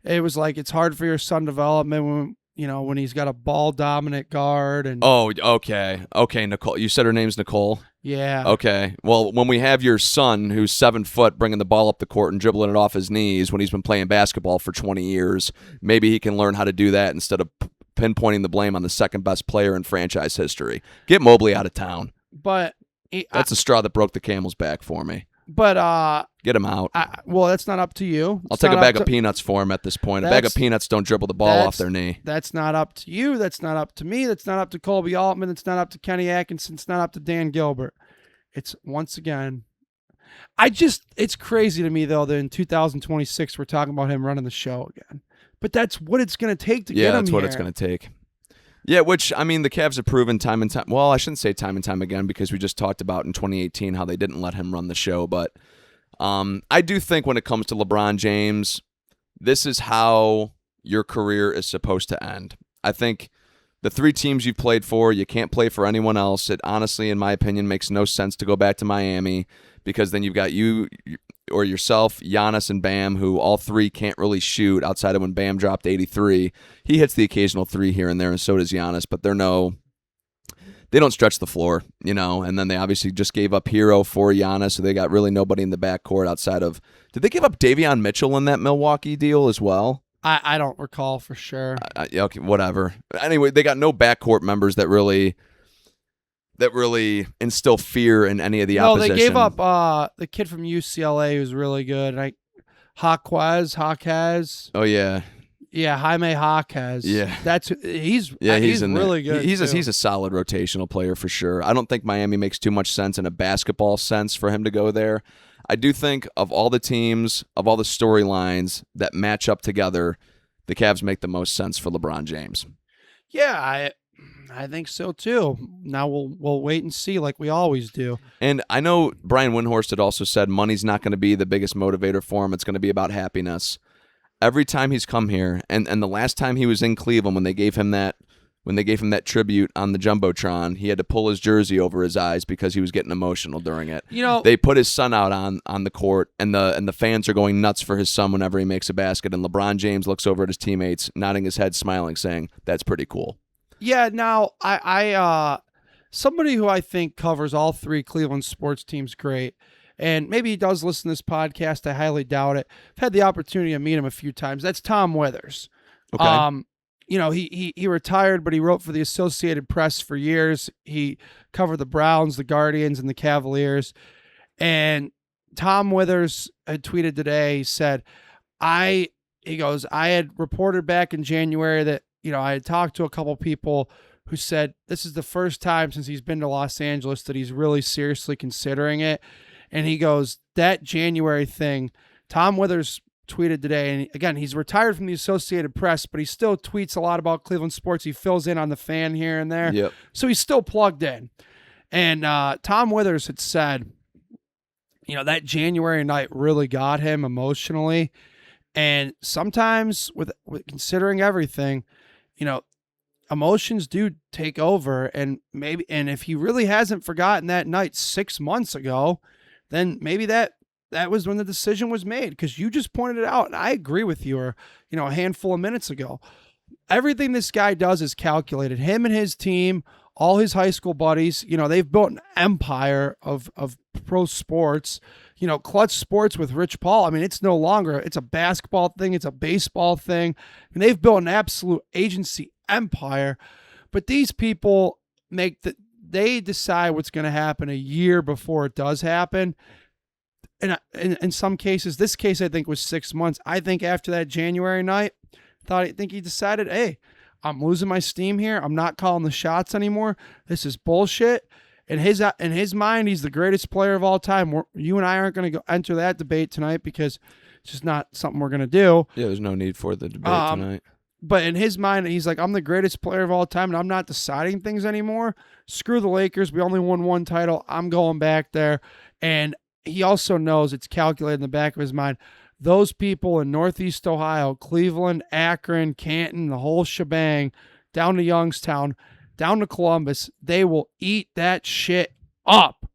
It was like it's hard for your son development when he's got a ball dominant guard and. Oh, okay, Nicole. You said her name's Nicole. Yeah. Okay. Well, when we have your son who's 7 foot bringing the ball up the court and dribbling it off his knees when he's been playing basketball for 20 years, maybe he can learn how to do that instead of pinpointing the blame on the second best player in franchise history. Get Mobley out of town. But that's the straw that broke the camel's back for me. But get him out. Well, that's not up to you. I'll take a bag of peanuts for him at this point. A bag of peanuts don't dribble the ball off their knee. That's not up to you. That's not up to me. That's not up to Colby Altman. It's not up to Kenny Atkinson. It's not up to Dan Gilbert. It's once again. It's crazy to me though that in 2026 we're talking about him running the show again. But that's what it's going to take to get him here. Yeah, that's what it's going to take. Yeah, which, I mean, the Cavs have proven time and time. Well, I shouldn't say time and time again because we just talked about in 2018 how they didn't let him run the show. But I do think when it comes to LeBron James, this is how your career is supposed to end. I think the 3 teams you've played for, you can't play for anyone else. It honestly, in my opinion, makes no sense to go back to Miami because then you've got you or yourself, Giannis, and Bam, who all 3 can't really shoot outside of when Bam dropped 83. He hits the occasional 3 here and there, and so does Giannis, but they don't stretch the floor, and then they obviously just gave up Hero for Giannis, so they got really nobody in the backcourt outside of... Did they give up Davion Mitchell in that Milwaukee deal as well? I don't recall for sure. Okay, whatever. Anyway, they got no backcourt members that really instill fear in any of the opposition. No, they gave up the kid from UCLA who's really good. Jaquez. Oh yeah. Yeah, Jaime Jaquez. Yeah. He's really good. He's a solid rotational player for sure. I don't think Miami makes too much sense in a basketball sense for him to go there. I do think of all the teams, of all the storylines that match up together, the Cavs make the most sense for LeBron James. Yeah, I think so too. Now we'll wait and see like we always do. And I know Brian Windhorst had also said money's not going to be the biggest motivator for him. It's going to be about happiness. Every time he's come here, and the last time he was in Cleveland when they gave him that tribute on the Jumbotron, he had to pull his jersey over his eyes because he was getting emotional during it. They put his son out on the court, and the fans are going nuts for his son whenever he makes a basket. And LeBron James looks over at his teammates, nodding his head, smiling, saying, "That's pretty cool." Yeah. Now I somebody who I think covers all 3 Cleveland sports teams great. And maybe he does listen to this podcast. I highly doubt it. I've had the opportunity to meet him a few times. That's Tom Withers. Okay. He retired, but he wrote for the Associated Press for years. He covered the Browns, the Guardians, and the Cavaliers. And Tom Withers had tweeted today. He said, I had reported back in January that, I had talked to a couple people who said this is the first time since he's been to Los Angeles that he's really seriously considering it. And he goes, that January thing, Tom Withers tweeted today, and again, he's retired from the Associated Press, but he still tweets a lot about Cleveland sports. He fills in on the Fan here and there. Yep. So he's still plugged in. And Tom Withers had said, that January night really got him emotionally. And sometimes with considering everything, emotions do take over. And if he really hasn't forgotten that night 6 months ago, then maybe that was when the decision was made, because you just pointed it out, and I agree with you, or a handful of minutes ago. Everything this guy does is calculated. Him and his team, all his high school buddies, they've built an empire of pro sports. Clutch Sports with Rich Paul. I mean, it's no longer, it's a basketball thing, it's a baseball thing, and they've built an absolute agency empire. But these people they decide what's going to happen a year before it does happen. And in some cases, this case I think was 6 months. I think after that January night, I think he decided, hey, I'm losing my steam here. I'm not calling the shots anymore. This is bullshit. In his mind, he's the greatest player of all time. You and I aren't going to go enter that debate tonight because it's just not something we're going to do. Yeah, there's no need for the debate tonight. But in his mind, he's like, I'm the greatest player of all time, and I'm not deciding things anymore. Screw the Lakers. We only won 1 title. I'm going back there. And he also knows, it's calculated in the back of his mind, those people in Northeast Ohio, Cleveland, Akron, Canton, the whole shebang, down to Youngstown, down to Columbus, they will eat that shit up.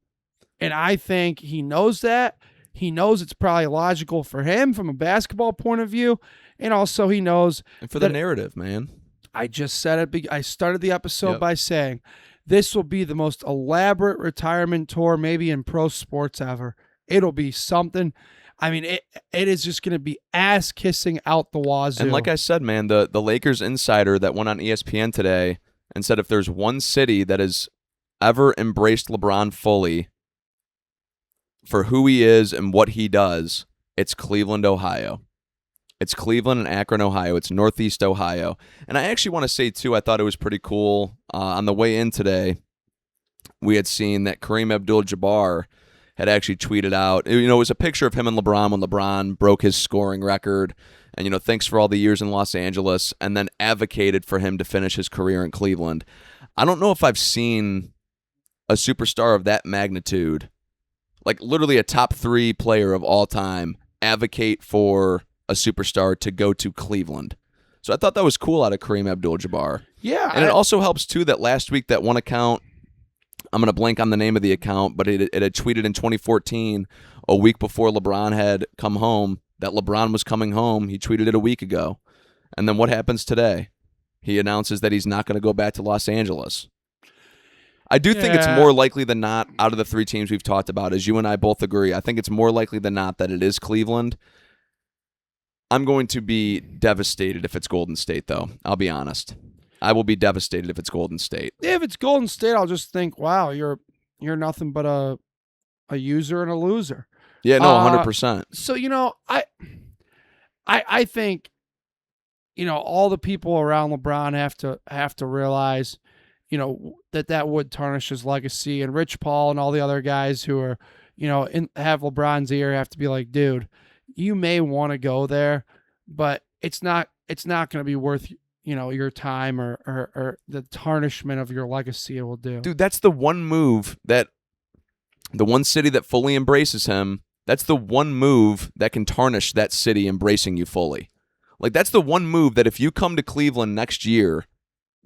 And I think he knows that. He knows it's probably logical for him from a basketball point of view. And also he knows. And for the narrative, man. I just said it. I started the episode by saying this will be the most elaborate retirement tour maybe in pro sports ever. It'll be something. I mean, it is just going to be ass kissing out the wazoo. And like I said, man, the Lakers insider that went on ESPN today and said if there's one city that has ever embraced LeBron fully for who he is and what he does, it's Cleveland, Ohio. It's Cleveland and Akron, Ohio. It's Northeast Ohio. And I actually want to say, too, I thought it was pretty cool. On the way in today, we had seen that Kareem Abdul-Jabbar had actually tweeted out, it was a picture of him and LeBron when LeBron broke his scoring record. And, thanks for all the years in Los Angeles, and then advocated for him to finish his career in Cleveland. I don't know if I've seen a superstar of that magnitude, like literally a top 3 player of all time, advocate for a superstar to go to Cleveland. So I thought that was cool out of Kareem Abdul-Jabbar. Yeah. And it also helps, too, that last week that one account, I'm going to blank on the name of the account, but it had tweeted in 2014, a week before LeBron had come home, that LeBron was coming home. He tweeted it a week ago. And then what happens today? He announces that he's not going to go back to Los Angeles. I do think it's more likely than not, out of the 3 teams we've talked about, as you and I both agree, I think it's more likely than not that it is Cleveland. I'm going to be devastated if it's Golden State, though. I'll be honest. I will be devastated if it's Golden State. If it's Golden State, I'll just think, wow, you're nothing but a user and a loser. Yeah, no, 100%. So, I think, all the people around LeBron have to realize, that would tarnish his legacy. And Rich Paul and all the other guys who are, have LeBron's ear have to be like, dude, you may want to go there, but it's not going to be worth, your time or the tarnishment of your legacy it will do. Dude, that's the one move that the one city that fully embraces him, that's the one move that can tarnish that city embracing you fully. Like, that's the one move that if you come to Cleveland next year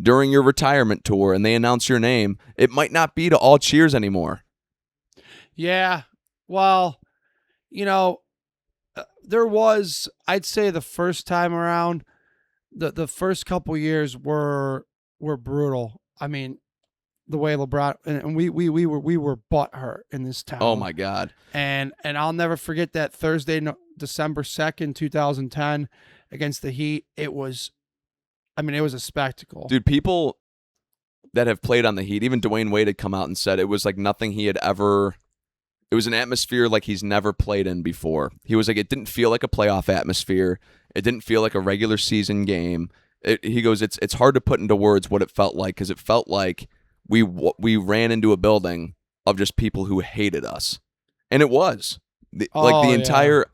during your retirement tour and they announce your name, it might not be to all cheers anymore. Yeah. Well, there was, I'd say the first time around, the first couple years were brutal. I mean, the way LeBron and we were butthurt in this town. Oh my God. And I'll never forget that Thursday, December 2nd, 2010 against the Heat. It was a spectacle. Dude, people that have played on the Heat, even Dwayne Wade had come out and said it was like nothing he had ever. It was an atmosphere like he's never played in before. He was like, it didn't feel like a playoff atmosphere. It didn't feel like a regular season game. He goes, it's hard to put into words what it felt like, because it felt like we ran into a building of just people who hated us. And it was. The entire...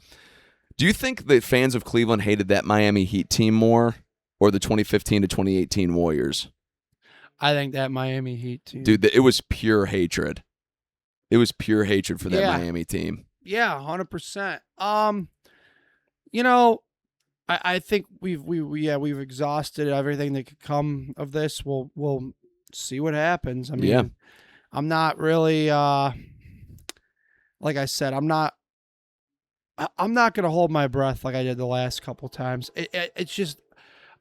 Do you think the fans of Cleveland hated that Miami Heat team more or the 2015 to 2018 Warriors? I think that Miami Heat team. Dude, it was pure hatred. It was pure hatred for that Miami team. Yeah, 100%. I think we've exhausted everything that could come of this. We'll see what happens. I mean, I'm not really like I said, I'm not going to hold my breath like I did the last couple times. It's just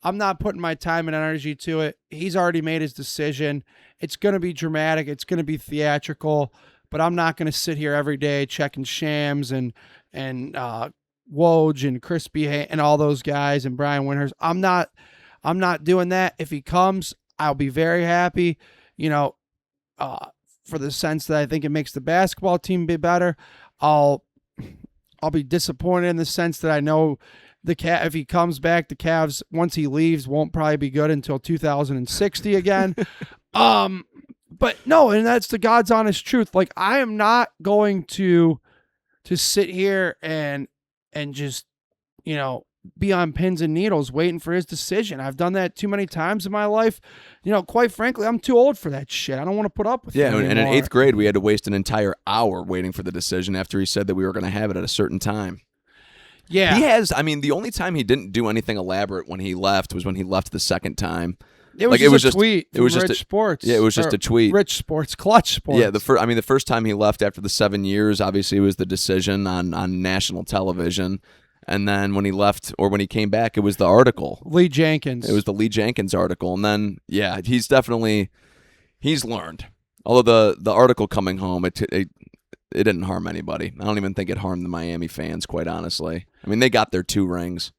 I'm not putting my time and energy to it. He's already made his decision. It's going to be dramatic. It's going to be theatrical. But I'm not going to sit here every day checking Shams and Woj and Crispy and all those guys and Brian Winters. I'm not doing that. If he comes, I'll be very happy. For the sense that I think it makes the basketball team be better. I'll be disappointed in the sense that I know if he comes back, the Cavs, once he leaves, won't probably be good until 2060 again. But no, and that's the God's honest truth. Like, I am not going to sit here and just, be on pins and needles waiting for his decision. I've done that too many times in my life. Quite frankly, I'm too old for that shit. I don't want to put up with it anymore. And in 8th grade, we had to waste an entire hour waiting for the decision after he said that we were going to have it at a certain time. Yeah. He has. I mean, the only time he didn't do anything elaborate when he left was when he left the second time. It was Like, just a tweet. It was from just Rich Sports. Yeah, it was just a tweet. Rich Sports, Clutch Sports. Yeah, the first time he left after the 7 years, obviously, was the decision on national television. And then when he left, or when he came back, it was the article. Lee Jenkins. It was the Lee Jenkins article. And then, yeah, he's learned. Although the article coming home, it didn't harm anybody. I don't even think it harmed the Miami fans, quite honestly. I mean, they got their 2 rings.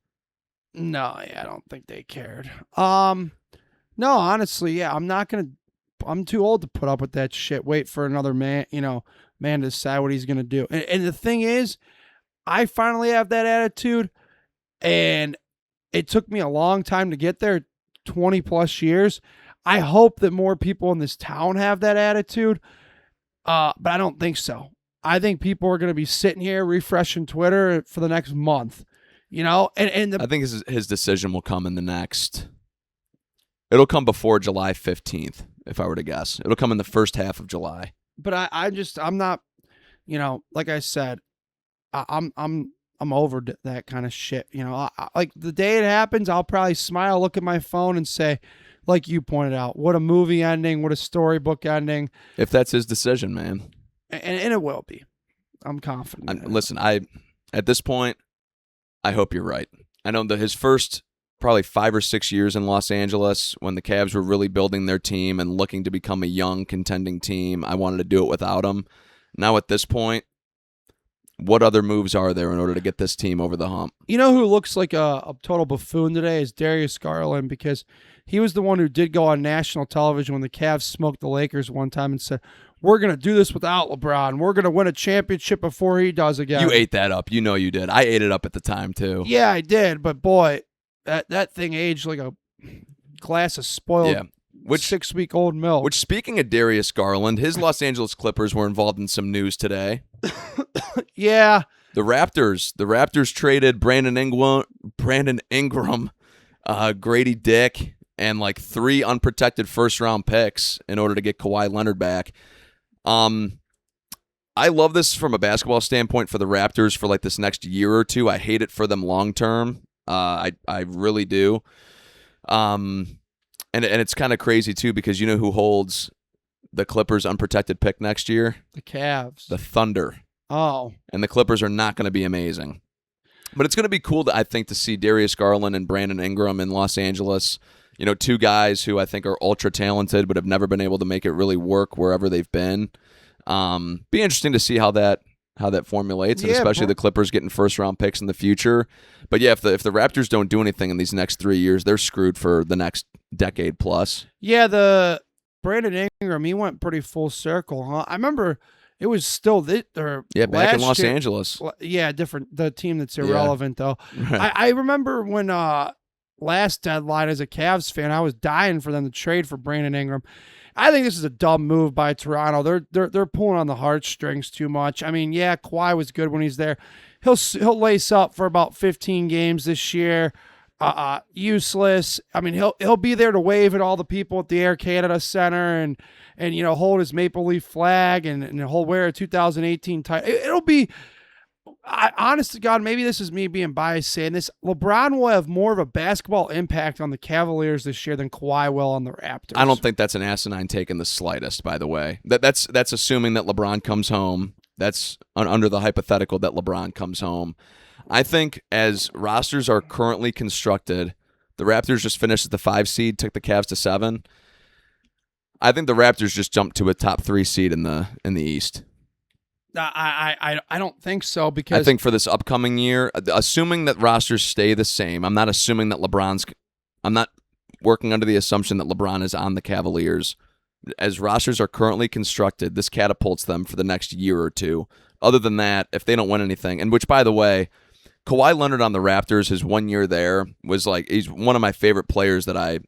No, yeah, I don't think they cared. No, honestly, yeah, I'm too old to put up with that shit. Wait for another man to decide what he's gonna do. And the thing is, I finally have that attitude, and it took me a long time to get there, 20 plus years. I hope that more people in this town have that attitude, but I don't think so. I think people are going to be sitting here refreshing Twitter for the next month, and I think his decision will come in the next. It'll come before July 15th, if I were to guess. It'll come in the first half of July. But I'm not, like I said, I'm over that kind of shit. Like the day it happens, I'll probably smile, look at my phone, and say, like you pointed out, what a movie ending, what a storybook ending. If that's his decision, man. And it will be. I'm confident. Listen, at this point, I hope you're right. I know that his first probably 5 or 6 years in Los Angeles, when the Cavs were really building their team and looking to become a young contending team, I wanted to do it without him. Now at this point, what other moves are there in order to get this team over the hump? You know who looks like a total buffoon today is Darius Garland, because he was the one who did go on national television when the Cavs smoked the Lakers one time and said, we're going to do this without LeBron. We're going to win a championship before he does again. You ate that up. You know you did. I ate it up at the time, too. Yeah, I did. But, boy, that thing aged like a glass of spoiled 6-week-old milk. Which, speaking of Darius Garland, his Los Angeles Clippers were involved in some news today. Yeah. The Raptors traded Brandon Ingram, Grady Dick, and like 3 unprotected first-round picks in order to get Kawhi Leonard back. I love this from a basketball standpoint for the Raptors for like this next year or two. I hate it for them long-term. I really do. And it's kind of crazy, too, because you know who holds the Clippers' unprotected pick next year? The Cavs. The Thunder. Oh. And the Clippers are not going to be amazing. But it's going to be cool, I think, to see Darius Garland and Brandon Ingram in Los Angeles. 2 guys who I think are ultra talented but have never been able to make it really work wherever they've been. Be interesting to see how that formulates, and especially the Clippers getting first-round picks in the future. But yeah, if the Raptors don't do anything in these next 3 years, they're screwed for the next decade plus. Yeah, the Brandon Ingram, he went pretty full circle, huh? I remember it was still back in Los Angeles. Yeah, different. The team that's irrelevant though. Right. I remember when last deadline as a Cavs fan, I was dying for them to trade for Brandon Ingram. I think this is a dumb move by Toronto. They're pulling on the heartstrings too much. I mean, yeah, Kawhi was good when he's there. He'll lace up for about 15 games this year. Useless. I mean, he'll be there to wave at all the people at the Air Canada Center and hold his Maple Leaf flag and he'll wear a 2018 title. It'll be. Honest to God, maybe this is me being biased saying this. LeBron will have more of a basketball impact on the Cavaliers this year than Kawhi will on the Raptors. I don't think that's an asinine take in the slightest, by the way. That's assuming that LeBron comes home. That's under the hypothetical that LeBron comes home. I think as rosters are currently constructed, the Raptors just finished as the 5 seed, took the Cavs to 7. I think the Raptors just jumped to a top 3 seed in the East. I don't think so, because I think for this upcoming year, assuming that rosters stay the same, I'm not working under the assumption that LeBron is on the Cavaliers. As rosters are currently constructed, this catapults them for the next year or two. Other than that, if they don't win anything, and which, by the way, Kawhi Leonard on the Raptors, his 1 year there, was like, he's one of my favorite players that I,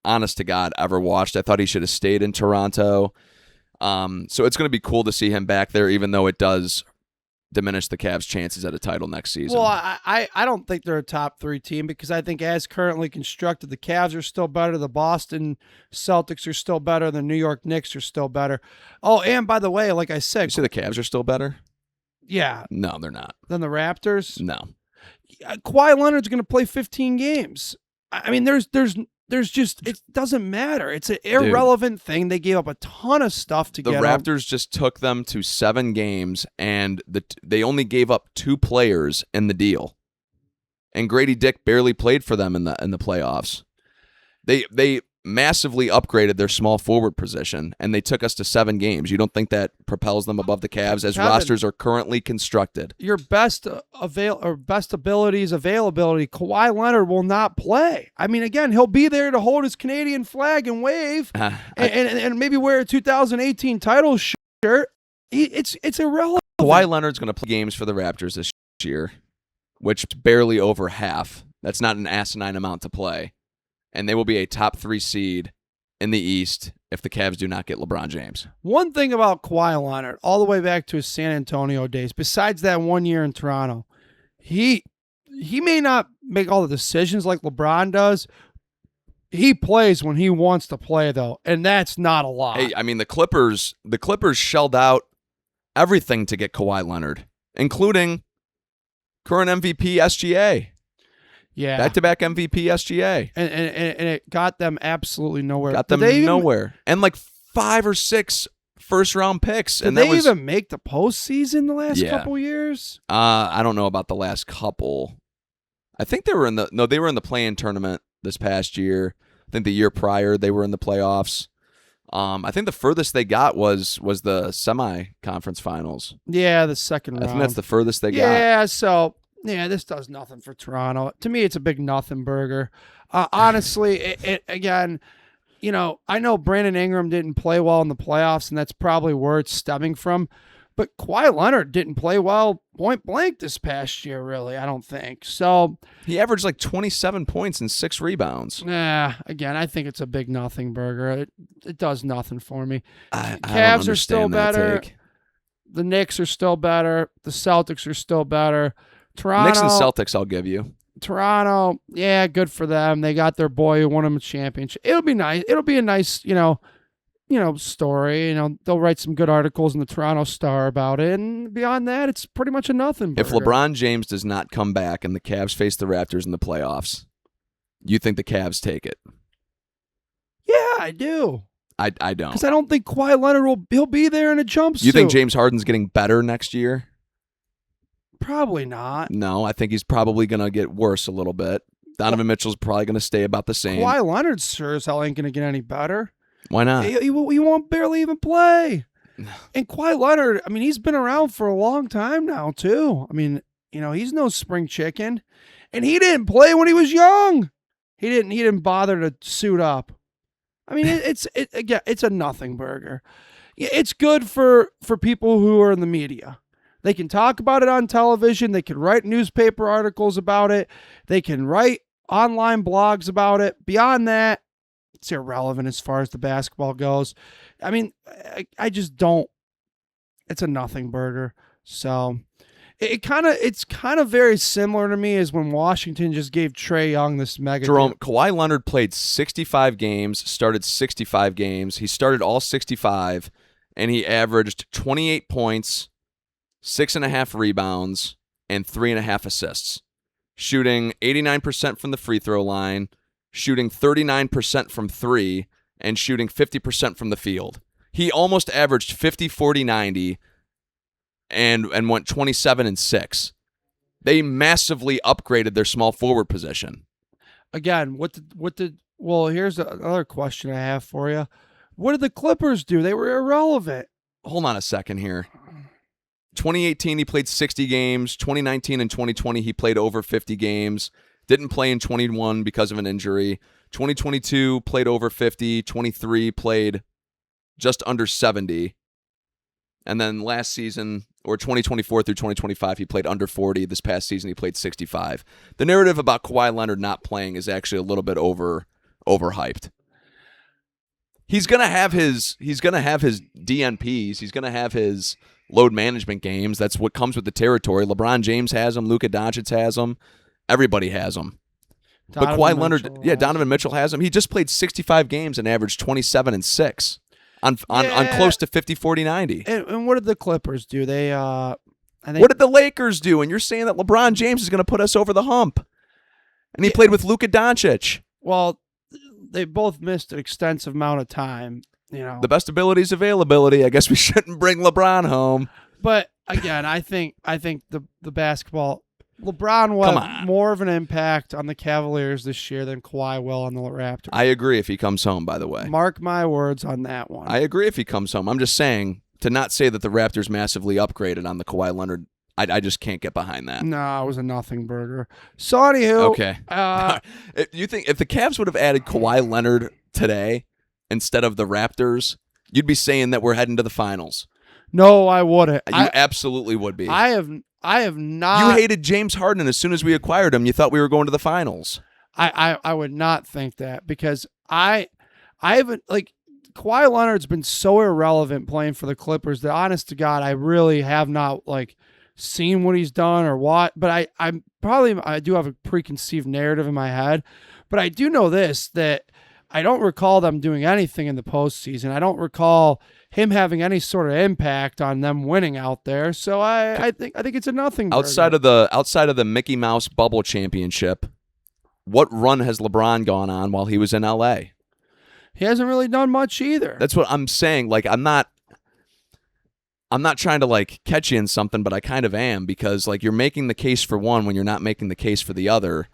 honest to God, ever watched. I thought he should have stayed in Toronto. So it's going to be cool to see him back there, even though it does diminish the Cavs' chances at a title next season. Well, I don't think they're a top 3 team, because I think as currently constructed, the Cavs are still better, the Boston Celtics are still better, the New York Knicks are still better. Oh, and by the way, like I said, you say the Cavs are still better? Yeah. No, they're not. Than the Raptors? No. Kawhi Leonard's going to play 15 games. I mean, there's just, it doesn't matter. It's an irrelevant thing. They gave up a ton of stuff to get the Raptors just took them to 7 games, and they only gave up 2 players in the deal. And Grady Dick barely played for them in the playoffs. They massively upgraded their small forward position, and they took us to 7 games. You don't think that propels them above the Cavs as rosters are currently constructed? Your best availability, Kawhi Leonard will not play. I mean, again, he'll be there to hold his Canadian flag and wave, and maybe wear a 2018 title shirt. It's irrelevant. Kawhi Leonard's going to play games for the Raptors this year, which is barely over half. That's not an asinine amount to play. And they will be a top 3 seed in the East if the Cavs do not get LeBron James. One thing about Kawhi Leonard, all the way back to his San Antonio days, besides that 1 year in Toronto, he may not make all the decisions like LeBron does. He plays when he wants to play, though, and that's not a lot. Hey, I mean, the Clippers shelled out everything to get Kawhi Leonard, including current MVP SGA. Yeah, back-to-back MVP SGA, and it got them absolutely nowhere. And like 5 or 6 first-round picks. Did they even make the postseason the last couple years? I don't know about the last couple. I think they were in the play-in tournament this past year. I think the year prior they were in the playoffs. I think the furthest they got was the semi-conference finals. Yeah, the second round. I think that's the furthest they got. Yeah, so. Yeah, this does nothing for Toronto. To me, it's a big nothing burger. Honestly, it again, I know Brandon Ingram didn't play well in the playoffs, and that's probably where it's stemming from. But Kawhi Leonard didn't play well point blank this past year, really, I don't think. So he averaged like 27 points and 6 rebounds. Yeah, again, I think it's a big nothing burger. It does nothing for me. Cavs are still better. Take. The Knicks are still better. The Celtics are still better. Toronto, Knicks and Celtics, I'll give you. Toronto, yeah, good for them. They got their boy who won them a championship. It'll be nice. It'll be a nice, story. They'll write some good articles in the Toronto Star about it. And beyond that, it's pretty much a nothing burger. If LeBron James does not come back and the Cavs face the Raptors in the playoffs, you think the Cavs take it? Yeah, I do. I don't. Because I don't think Kawhi Leonard he'll be there in a jumpsuit. You think James Harden's getting better next year? Probably not. No, I think he's probably going to get worse a little bit. Donovan Mitchell's probably going to stay about the same. Kawhi Leonard sure as hell ain't going to get any better. Why not? He won't barely even play. And Kawhi Leonard, I mean, he's been around for a long time now, too. I mean, he's no spring chicken. And he didn't play when he was young. He didn't bother to suit up. I mean, it's a nothing burger. It's good for people who are in the media. They can talk about it on television. They can write newspaper articles about it. They can write online blogs about it. Beyond that, it's irrelevant as far as the basketball goes. I mean, I just don't. It's a nothing burger. So it's kind of very similar to me as when Washington just gave Trae Young this mega. Jerome, Kawhi Leonard played 65 games, started 65 games. He started all 65, and he averaged 28 points, 6.5 rebounds, and 3.5 assists, shooting 89% from the free throw line, shooting 39% from 3, and shooting 50% from the field. He almost averaged 50, 40, 90, and went 27-6. They massively upgraded their small forward position. Again, well, here's another question I have for you. What did the Clippers do? They were irrelevant. Hold on a second here. 2018, he played 60 games. 2019 and 2020, he played over 50 games. Didn't play in 21 because of an injury. 2022, played over 50. 23, played just under 70. And then last season, or 2024 through 2025, he played under 40. This past season, he played 65. The narrative about Kawhi Leonard not playing is actually a little bit overhyped. He's gonna have his DNPs. He's gonna have his load management games. That's what comes with the territory. LeBron James has them. Luka Doncic has them. Everybody has them. But Kawhi Leonard, Donovan Mitchell has them. He just played 65 games and averaged 27-6 on close to 50, 40, 90. And what did the Clippers do? They I think. What did the Lakers do? And you're saying that LeBron James is going to put us over the hump. And he played with Luka Doncic. Well, they both missed an extensive amount of time. The best ability is availability. I guess we shouldn't bring LeBron home. But again, I think the basketball, LeBron will have more of an impact on the Cavaliers this year than Kawhi will on the Raptors. I agree if he comes home, by the way. Mark my words on that one. I agree if he comes home. I'm just saying, to not say that the Raptors massively upgraded on the Kawhi Leonard, I just can't get behind that. No, it was a nothing burger. So anywho, okay. You think if the Cavs would have added Kawhi Leonard today instead of the Raptors, you'd be saying that we're heading to the finals? No, I wouldn't. You absolutely would be. I have not. You hated James Harden as soon as we acquired him. You thought we were going to the finals. I would not think that because I haven't Kawhi Leonard's been so irrelevant playing for the Clippers that honest to God, I really have not seen what he's done or what. But I do have a preconceived narrative in my head. But I do know this, that I don't recall them doing anything in the postseason. I don't recall him having any sort of impact on them winning out there. So I think it's a nothing burger. Outside of the Mickey Mouse Bubble Championship, what run has LeBron gone on while he was in LA? He hasn't really done much either. That's what I'm saying. I'm not trying to catch you in something, but I kind of am, because you're making the case for one when you're not making the case for the other.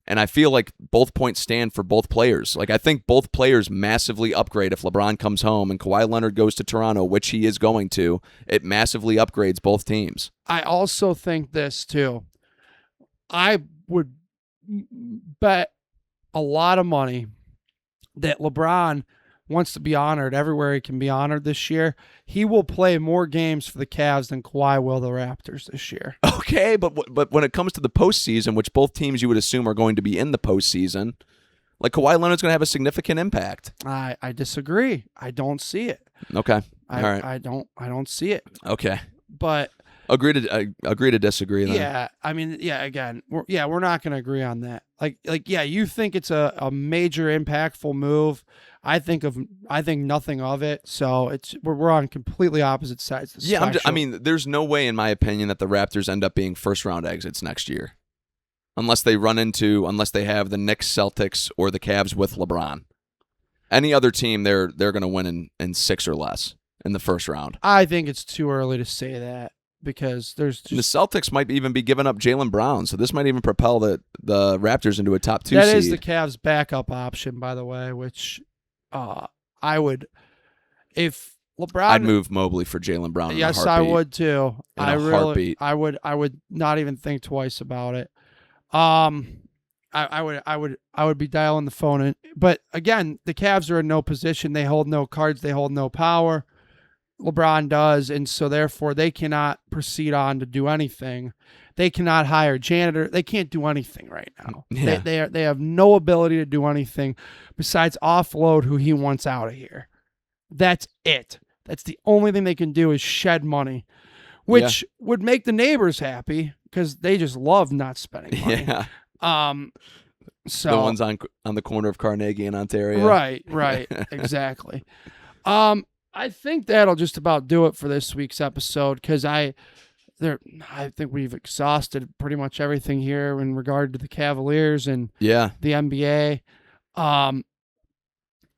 And I feel like both points stand for both players. I think both players massively upgrade if LeBron comes home and Kawhi Leonard goes to Toronto, which he is going to. It massively upgrades both teams. I also think this too. I would bet a lot of money that LeBron wants to be honored everywhere he can be honored this year. He will play more games for the Cavs than Kawhi will the Raptors this year. Okay, but when it comes to the postseason, which both teams you would assume are going to be in the postseason, Kawhi Leonard's going to have a significant impact. I disagree. I don't see it. Okay, all right. I don't see it. Okay, but agree to disagree. Then. Yeah, I mean, yeah. Again, we're not going to agree on that. You think it's a major impactful move. I think nothing of it. So we're on completely opposite sides. Of the spectrum. There's no way, in my opinion, that the Raptors end up being first round exits next year, unless they have the Knicks, Celtics, or the Cavs with LeBron. Any other team, they're going to win in 6 or less in the first round. I think it's too early to say that, because the Celtics might even be giving up Jaylen Brown, so this might even propel the Raptors into a top 2 seed. That is the Cavs' backup option, by the way, which I would, if LeBron. I'd move Mobley for Jaylen Brown. Yes, in a heartbeat. I would too. In a heartbeat. I would not even think twice about it. I would be dialing the phone in. But again, the Cavs are in no position. They hold no cards. They hold no power. LeBron does, and so therefore they cannot proceed on to do anything. They cannot hire janitor. They can't do anything right now. Yeah. They have no ability to do anything besides offload who he wants out of here. That's it. That's the only thing they can do is shed money, which would make the neighbors happy because they just love not spending money. Yeah. So the ones on the corner of Carnegie and Ontario. Right, exactly. I think that'll just about do it for this week's episode, because I think we've exhausted pretty much everything here in regard to the Cavaliers and the NBA.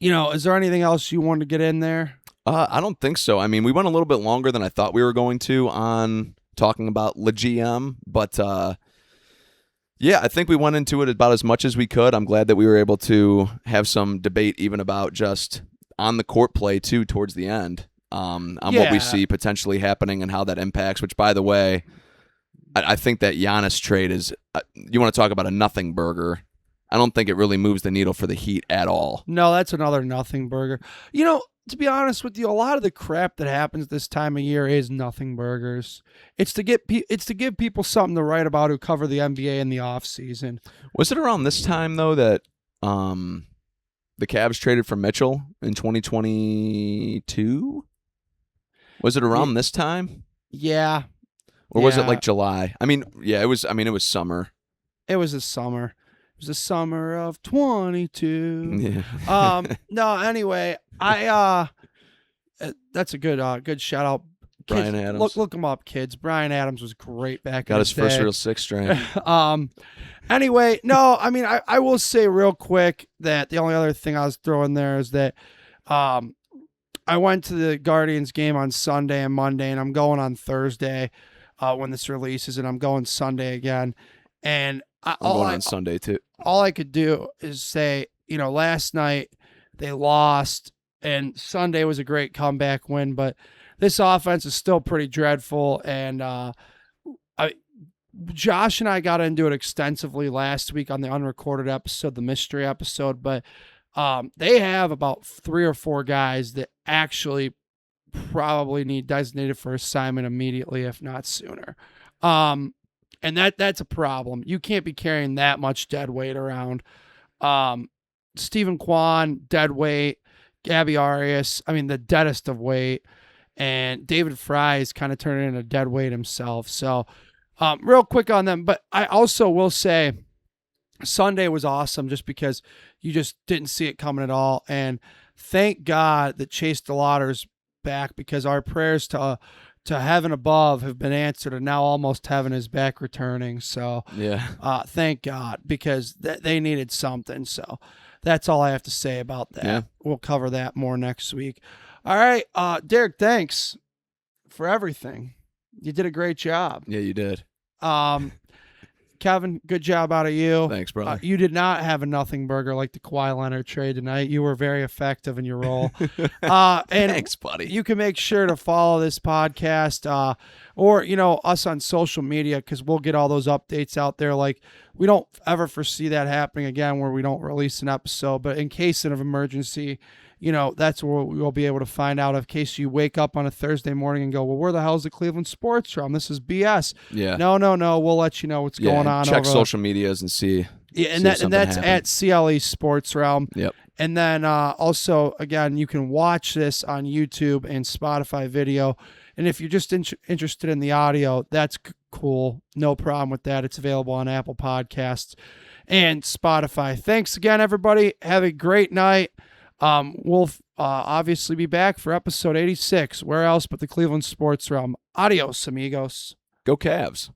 Is there anything else you want to get in there? I don't think so. I mean, we went a little bit longer than I thought we were going to on talking about LeGM, but I think we went into it about as much as we could. I'm glad that we were able to have some debate even about just on the court play too towards the end. On what we see potentially happening and how that impacts, which, by the way, I think that Giannis trade is, you want to talk about a nothing burger. I don't think it really moves the needle for the Heat at all. No, that's another nothing burger. To be honest with you, a lot of the crap that happens this time of year is nothing burgers. It's to give people something to write about who cover the NBA in the off season. Was it around this time though that the Cavs traded for Mitchell in 2022? Was it around this time? Yeah. Or was it July? It was summer. It was the summer. It was the summer of 22. Yeah. No, anyway, that's a good shout out. Brian Adams. Look him up, kids. Brian Adams was great back in Got his his first day. real 6 string. Anyway, no, I mean, I will say real quick that the only other thing I was throwing there is that I went to the Guardians game on Sunday and Monday, and I'm going on Thursday when this releases, and I'm going Sunday again. And I'm going on Sunday, too. All I could do is say, last night they lost, and Sunday was a great comeback win, but this offense is still pretty dreadful, and Josh and I got into it extensively last week on the unrecorded episode, the mystery episode, but they have about 3 or 4 guys that actually probably need designated for assignment immediately, if not sooner. And that's a problem. You can't be carrying that much dead weight around. Stephen Kwan, dead weight. Gabby Arias, the deadest of weight. And David Fry is kind of turning into dead weight himself. So real quick on them. But I also will say Sunday was awesome just because you just didn't see it coming at all. And thank God that Chase DeLauder's back, because our prayers to heaven above have been answered, and now almost heaven is back returning. So yeah, thank God, because they needed something. So that's all I have to say about that. Yeah. We'll cover that more next week. All right, Derek, thanks for everything. You did a great job. Yeah, you did. Kevin, good job out of you. Thanks, brother. You did not have a nothing burger like the Kawhi Leonard trade tonight. You were very effective in your role. And Thanks, buddy. You can make sure to follow this podcast or, us on social media, because we'll get all those updates out there. Like, we don't ever foresee that happening again where we don't release an episode. But in case of emergency, that's where we'll be able to find out, in case you wake up on a Thursday morning and go, well, where the hell's the Cleveland Sports from? This is BS. Yeah. No. We'll let you know what's going on. Check social medias and see. Yeah, and that's happened. at CLE Sports Realm. Yep. And then also, again, you can watch this on YouTube and Spotify video. And if you're just interested in the audio, that's cool. No problem with that. It's available on Apple Podcasts and Spotify. Thanks again, everybody. Have a great night. We'll obviously be back for episode 86. Where else but the Cleveland Sports Realm? Adios, amigos. Go Cavs.